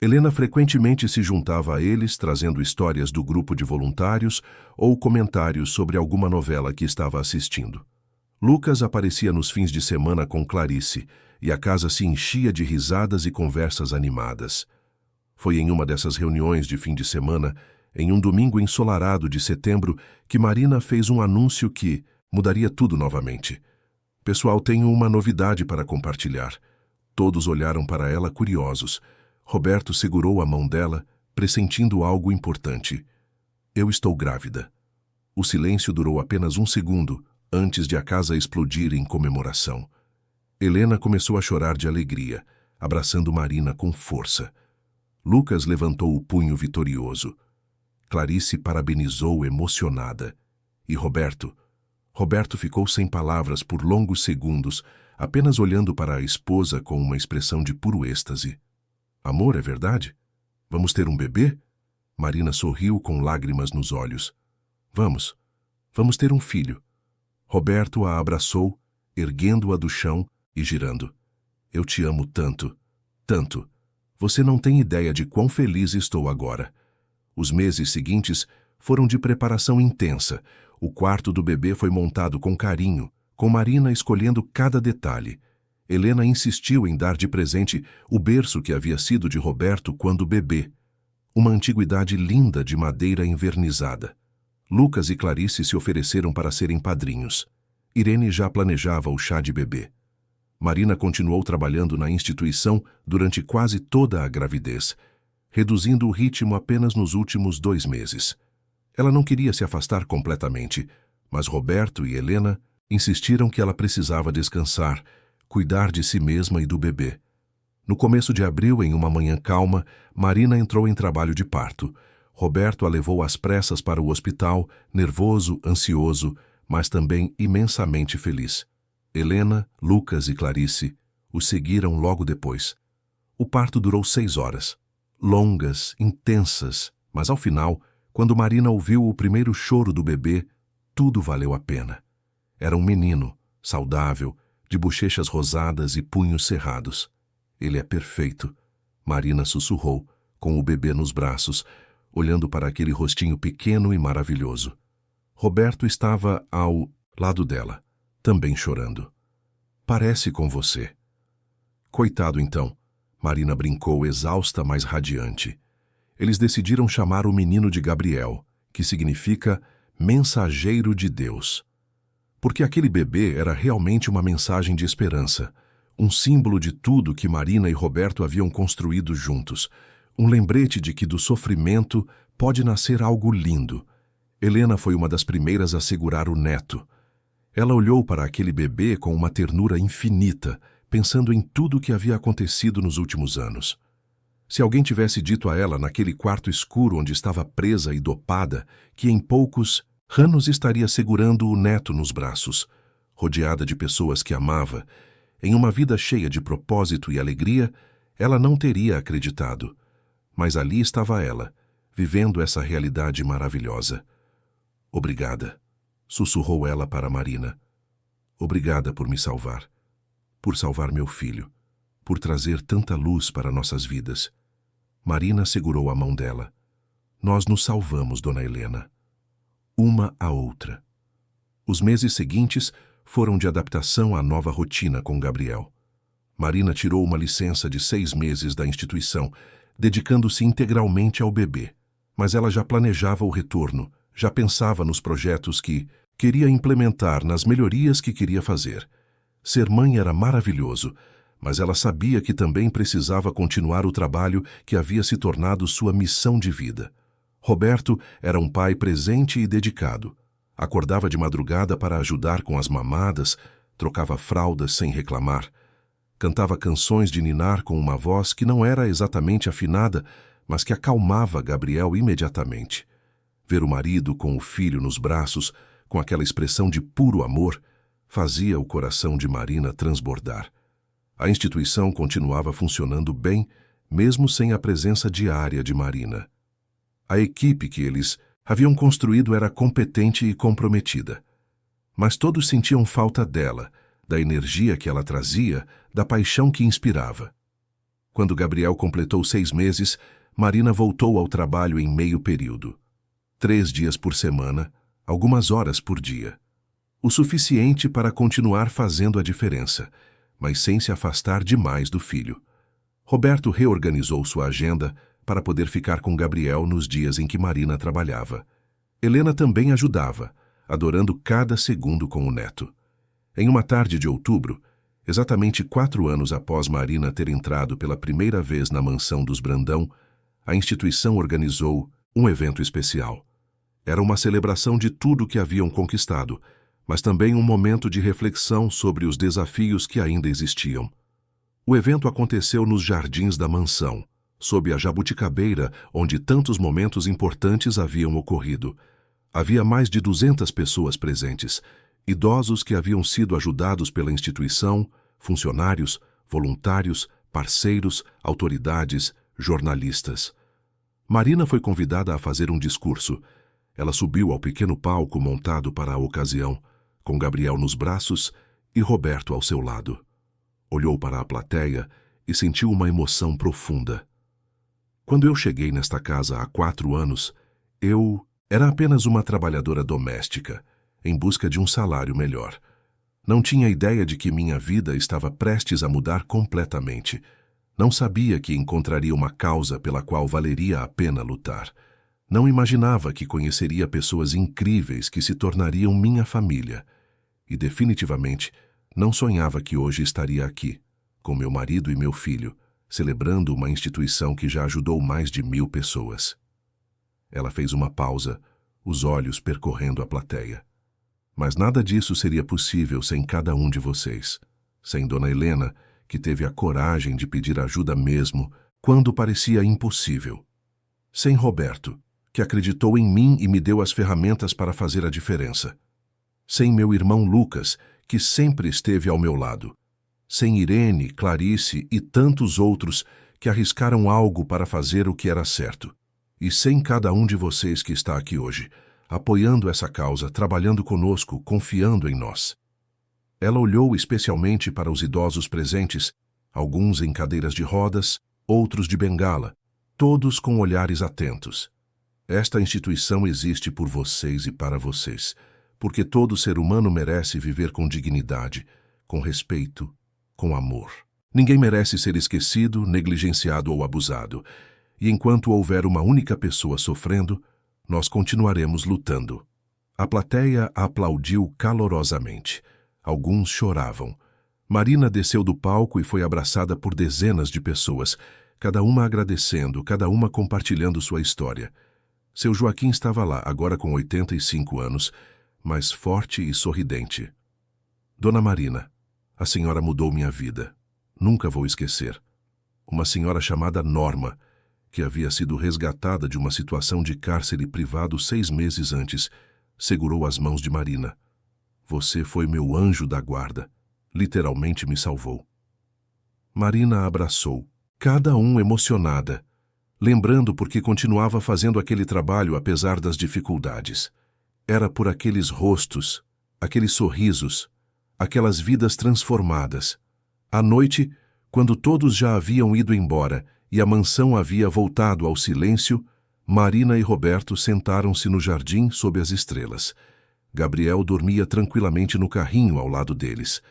S1: Helena frequentemente se juntava a eles, trazendo histórias do grupo de voluntários ou comentários sobre alguma novela que estava assistindo. Lucas aparecia nos fins de semana com Clarice, e a casa se enchia de risadas e conversas animadas. Foi em uma dessas reuniões de fim de semana, em um domingo ensolarado de setembro, que Marina fez um anúncio que mudaria tudo novamente. Pessoal, tenho uma novidade para compartilhar. Todos olharam para ela curiosos. Roberto segurou a mão dela, pressentindo algo importante. Eu estou grávida. O silêncio durou apenas um segundo, antes de a casa explodir em comemoração. Helena começou a chorar de alegria, abraçando Marina com força. Lucas levantou o punho vitorioso. Clarice parabenizou emocionada. E Roberto ficou sem palavras por longos segundos, apenas olhando para a esposa com uma expressão de puro êxtase. Amor, é verdade? Vamos ter um bebê? Marina sorriu com lágrimas nos olhos. Vamos. Vamos ter um filho. Roberto a abraçou, erguendo-a do chão e girando. Eu te amo tanto, tanto. Você não tem ideia de quão feliz estou agora. Os meses seguintes foram de preparação intensa. O quarto do bebê foi montado com carinho, com Marina escolhendo cada detalhe. Helena insistiu em dar de presente o berço que havia sido de Roberto quando bebê. Uma antiguidade linda de madeira envernizada. Lucas e Clarice se ofereceram para serem padrinhos. Irene já planejava o chá de bebê. Marina continuou trabalhando na instituição durante quase toda a gravidez, reduzindo o ritmo apenas nos últimos 2 meses. Ela não queria se afastar completamente, mas Roberto e Helena insistiram que ela precisava descansar, cuidar de si mesma e do bebê. No começo de abril, em uma manhã calma, Marina entrou em trabalho de parto. Roberto a levou às pressas para o hospital, nervoso, ansioso, mas também imensamente feliz. Helena, Lucas e Clarice o seguiram logo depois. O parto durou 6 horas. Longas, intensas, mas ao final, quando Marina ouviu o primeiro choro do bebê, tudo valeu a pena. Era um menino, saudável, de bochechas rosadas e punhos cerrados. Ele é perfeito, Marina sussurrou, com o bebê nos braços, olhando para aquele rostinho pequeno e maravilhoso. Roberto estava ao lado dela, também chorando. Parece com você. Coitado então, Marina brincou, exausta, mas radiante. Eles decidiram chamar o menino de Gabriel, que significa mensageiro de Deus. Porque aquele bebê era realmente uma mensagem de esperança, um símbolo de tudo que Marina e Roberto haviam construído juntos, um lembrete de que do sofrimento pode nascer algo lindo. Helena foi uma das primeiras a segurar o neto. Ela olhou para aquele bebê com uma ternura infinita, pensando em tudo o que havia acontecido nos últimos anos. Se alguém tivesse dito a ela, naquele quarto escuro onde estava presa e dopada, que em poucos anos estaria segurando o neto nos braços, rodeada de pessoas que amava, em uma vida cheia de propósito e alegria, ela não teria acreditado. Mas ali estava ela, vivendo essa realidade maravilhosa. Obrigada, sussurrou ela para Marina. Obrigada por me salvar, por salvar meu filho, por trazer tanta luz para nossas vidas. Marina segurou a mão dela. Nós nos salvamos, Dona Helena. Uma à outra. Os meses seguintes foram de adaptação à nova rotina com Gabriel. Marina tirou uma licença de 6 meses da instituição, dedicando-se integralmente ao bebê. Mas ela já planejava o retorno, já pensava nos projetos que queria implementar, nas melhorias que queria fazer. Ser mãe era maravilhoso, mas ela sabia que também precisava continuar o trabalho que havia se tornado sua missão de vida. Roberto era um pai presente e dedicado. Acordava de madrugada para ajudar com as mamadas, trocava fraldas sem reclamar. Cantava canções de ninar com uma voz que não era exatamente afinada, mas que acalmava Gabriel imediatamente. Ver o marido com o filho nos braços, com aquela expressão de puro amor, fazia o coração de Marina transbordar. A instituição continuava funcionando bem, mesmo sem a presença diária de Marina. A equipe que eles haviam construído era competente e comprometida. Mas todos sentiam falta dela, da energia que ela trazia, da paixão que inspirava. Quando Gabriel completou 6 meses, Marina voltou ao trabalho em meio período. 3 dias por semana, algumas horas por dia. O suficiente para continuar fazendo a diferença, mas sem se afastar demais do filho. Roberto reorganizou sua agenda para poder ficar com Gabriel nos dias em que Marina trabalhava. Helena também ajudava, adorando cada segundo com o neto. Em uma tarde de outubro, exatamente 4 anos após Marina ter entrado pela primeira vez na mansão dos Brandão, a instituição organizou um evento especial. Era uma celebração de tudo que haviam conquistado, mas também um momento de reflexão sobre os desafios que ainda existiam. O evento aconteceu nos jardins da mansão, sob a jabuticabeira onde tantos momentos importantes haviam ocorrido. Havia mais de 200 pessoas presentes, idosos que haviam sido ajudados pela instituição, funcionários, voluntários, parceiros, autoridades, jornalistas. Marina foi convidada a fazer um discurso. Ela subiu ao pequeno palco montado para a ocasião, com Gabriel nos braços e Roberto ao seu lado. Olhou para a plateia e sentiu uma emoção profunda. Quando eu cheguei nesta casa há 4 anos, eu era apenas uma trabalhadora doméstica, em busca de um salário melhor. Não tinha ideia de que minha vida estava prestes a mudar completamente. Não sabia que encontraria uma causa pela qual valeria a pena lutar. Não imaginava que conheceria pessoas incríveis que se tornariam minha família. E definitivamente não sonhava que hoje estaria aqui, com meu marido e meu filho, celebrando uma instituição que já ajudou mais de 1000 pessoas. Ela fez uma pausa, os olhos percorrendo a plateia. Mas nada disso seria possível sem cada um de vocês. Sem Dona Helena, que teve a coragem de pedir ajuda mesmo, quando parecia impossível. Sem Roberto, que acreditou em mim e me deu as ferramentas para fazer a diferença. Sem meu irmão Lucas, que sempre esteve ao meu lado. Sem Irene, Clarice e tantos outros que arriscaram algo para fazer o que era certo. E sem cada um de vocês que está aqui hoje, apoiando essa causa, trabalhando conosco, confiando em nós. Ela olhou especialmente para os idosos presentes, alguns em cadeiras de rodas, outros de bengala, todos com olhares atentos. Esta instituição existe por vocês e para vocês, porque todo ser humano merece viver com dignidade, com respeito, com amor. Ninguém merece ser esquecido, negligenciado ou abusado. E enquanto houver uma única pessoa sofrendo, nós continuaremos lutando. A plateia aplaudiu calorosamente. Alguns choravam. Marina desceu do palco e foi abraçada por dezenas de pessoas, cada uma agradecendo, cada uma compartilhando sua história. Seu Joaquim estava lá, agora com 85 anos, mas forte e sorridente. Dona Marina, a senhora mudou minha vida. Nunca vou esquecer. Uma senhora chamada Norma, que havia sido resgatada de uma situação de cárcere privado 6 meses antes, segurou as mãos de Marina. Você foi meu anjo da guarda. Literalmente me salvou. Marina a abraçou, cada um emocionada, lembrando porque continuava fazendo aquele trabalho apesar das dificuldades. Era por aqueles rostos, aqueles sorrisos, aquelas vidas transformadas. À noite, quando todos já haviam ido embora e a mansão havia voltado ao silêncio, Marina e Roberto sentaram-se no jardim sob as estrelas. Gabriel dormia tranquilamente no carrinho ao lado deles.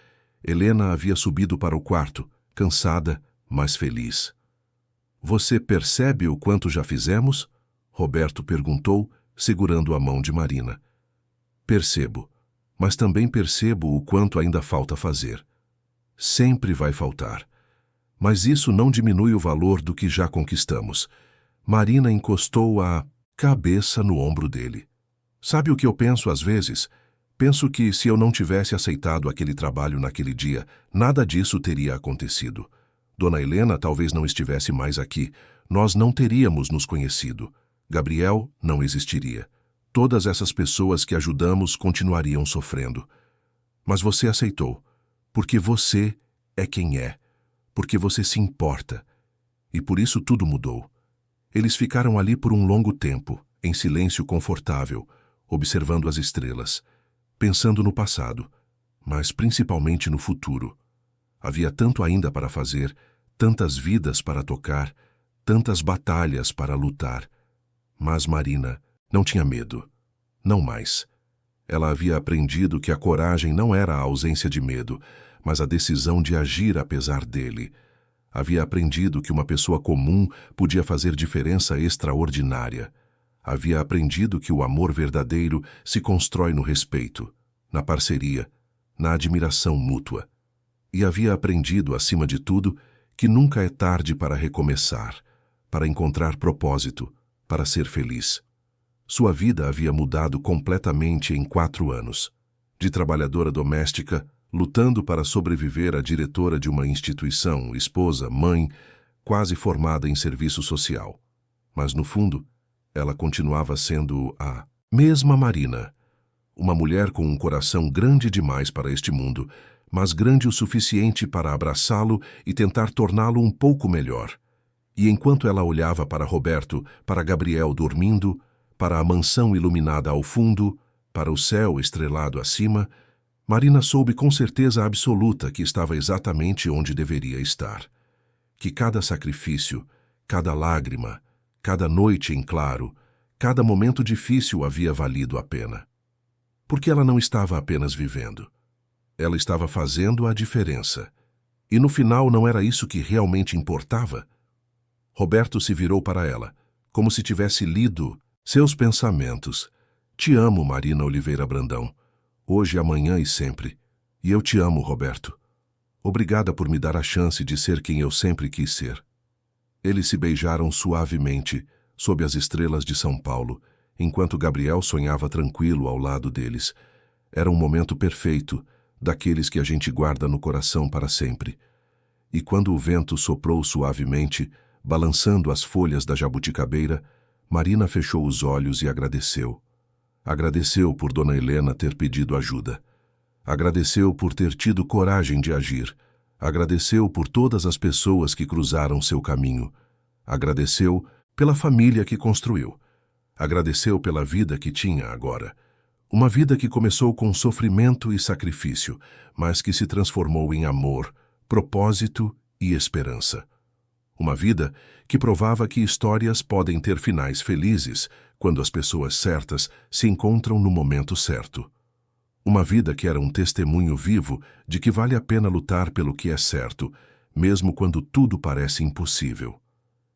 S1: Helena havia subido para o quarto, cansada, mas feliz. Você percebe o quanto já fizemos? Roberto perguntou, segurando a mão de Marina. Percebo, mas também percebo o quanto ainda falta fazer. Sempre vai faltar. Mas isso não diminui o valor do que já conquistamos. Marina encostou a cabeça no ombro dele. Sabe o que eu penso às vezes? Penso que se eu não tivesse aceitado aquele trabalho naquele dia, nada disso teria acontecido. Dona Helena talvez não estivesse mais aqui. Nós não teríamos nos conhecido. Gabriel não existiria. Todas essas pessoas que ajudamos continuariam sofrendo. Mas você aceitou, porque você é quem é. Porque você se importa. E por isso tudo mudou. Eles ficaram ali por um longo tempo, em silêncio confortável, observando as estrelas, pensando no passado, mas principalmente no futuro. Havia tanto ainda para fazer, tantas vidas para tocar, tantas batalhas para lutar. Mas Marina não tinha medo. Não mais. Ela havia aprendido que a coragem não era a ausência de medo, mas a decisão de agir apesar dele. Havia aprendido que uma pessoa comum podia fazer diferença extraordinária. Havia aprendido que o amor verdadeiro se constrói no respeito, na parceria, na admiração mútua. E havia aprendido, acima de tudo, que nunca é tarde para recomeçar, para encontrar propósito, para ser feliz. Sua vida havia mudado completamente em 4 anos. De trabalhadora doméstica, lutando para sobreviver à diretora de uma instituição, esposa, mãe, quase formada em serviço social. Mas, no fundo, ela continuava sendo a mesma Marina, uma mulher com um coração grande demais para este mundo, mas grande o suficiente para abraçá-lo e tentar torná-lo um pouco melhor. E enquanto ela olhava para Roberto, para Gabriel dormindo, para a mansão iluminada ao fundo, para o céu estrelado acima, Marina soube com certeza absoluta que estava exatamente onde deveria estar. Que cada sacrifício, cada lágrima, cada noite em claro, cada momento difícil havia valido a pena. Porque ela não estava apenas vivendo. Ela estava fazendo a diferença. E no final não era isso que realmente importava? Roberto se virou para ela, como se tivesse lido seus pensamentos. Te amo, Marina Oliveira Brandão. Hoje, amanhã e sempre. E eu te amo, Roberto. Obrigada por me dar a chance de ser quem eu sempre quis ser. Eles se beijaram suavemente, sob as estrelas de São Paulo, enquanto Gabriel sonhava tranquilo ao lado deles. Era um momento perfeito, daqueles que a gente guarda no coração para sempre. E quando o vento soprou suavemente, balançando as folhas da jabuticabeira, Marina fechou os olhos e agradeceu. Agradeceu por Dona Helena ter pedido ajuda. Agradeceu por ter tido coragem de agir. Agradeceu por todas as pessoas que cruzaram seu caminho. Agradeceu pela família que construiu. Agradeceu pela vida que tinha agora. Uma vida que começou com sofrimento e sacrifício, mas que se transformou em amor, propósito e esperança. Uma vida que provava que histórias podem ter finais felizes quando as pessoas certas se encontram no momento certo. Uma vida que era um testemunho vivo de que vale a pena lutar pelo que é certo, mesmo quando tudo parece impossível.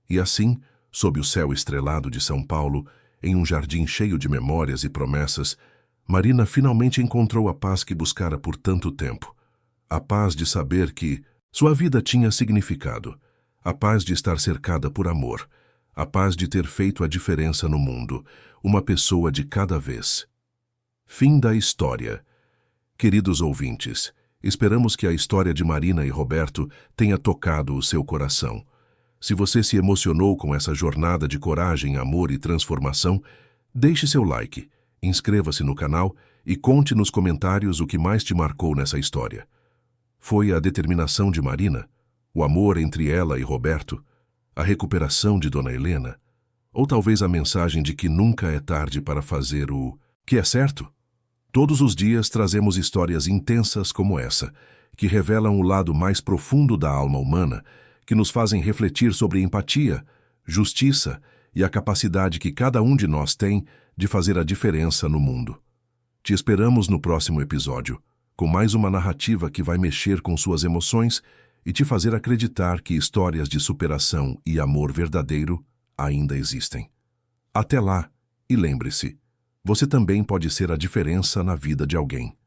S1: E assim, sob o céu estrelado de São Paulo, em um jardim cheio de memórias e promessas, Marina finalmente encontrou a paz que buscara por tanto tempo. A paz de saber que sua vida tinha significado. A paz de estar cercada por amor. A paz de ter feito a diferença no mundo. Uma pessoa de cada vez. Fim da história. Queridos ouvintes, esperamos que a história de Marina e Roberto tenha tocado o seu coração. Se você se emocionou com essa jornada de coragem, amor e transformação, deixe seu like, inscreva-se no canal e conte nos comentários o que mais te marcou nessa história. Foi a determinação de Marina? O amor entre ela e Roberto? A recuperação de Dona Helena? Ou talvez a mensagem de que nunca é tarde para fazer o que é certo? Todos os dias trazemos histórias intensas como essa, que revelam o lado mais profundo da alma humana, que nos fazem refletir sobre empatia, justiça e a capacidade que cada um de nós tem de fazer a diferença no mundo. Te esperamos no próximo episódio, com mais uma narrativa que vai mexer com suas emoções e te fazer acreditar que histórias de superação e amor verdadeiro ainda existem. Até lá, e lembre-se, você também pode ser a diferença na vida de alguém.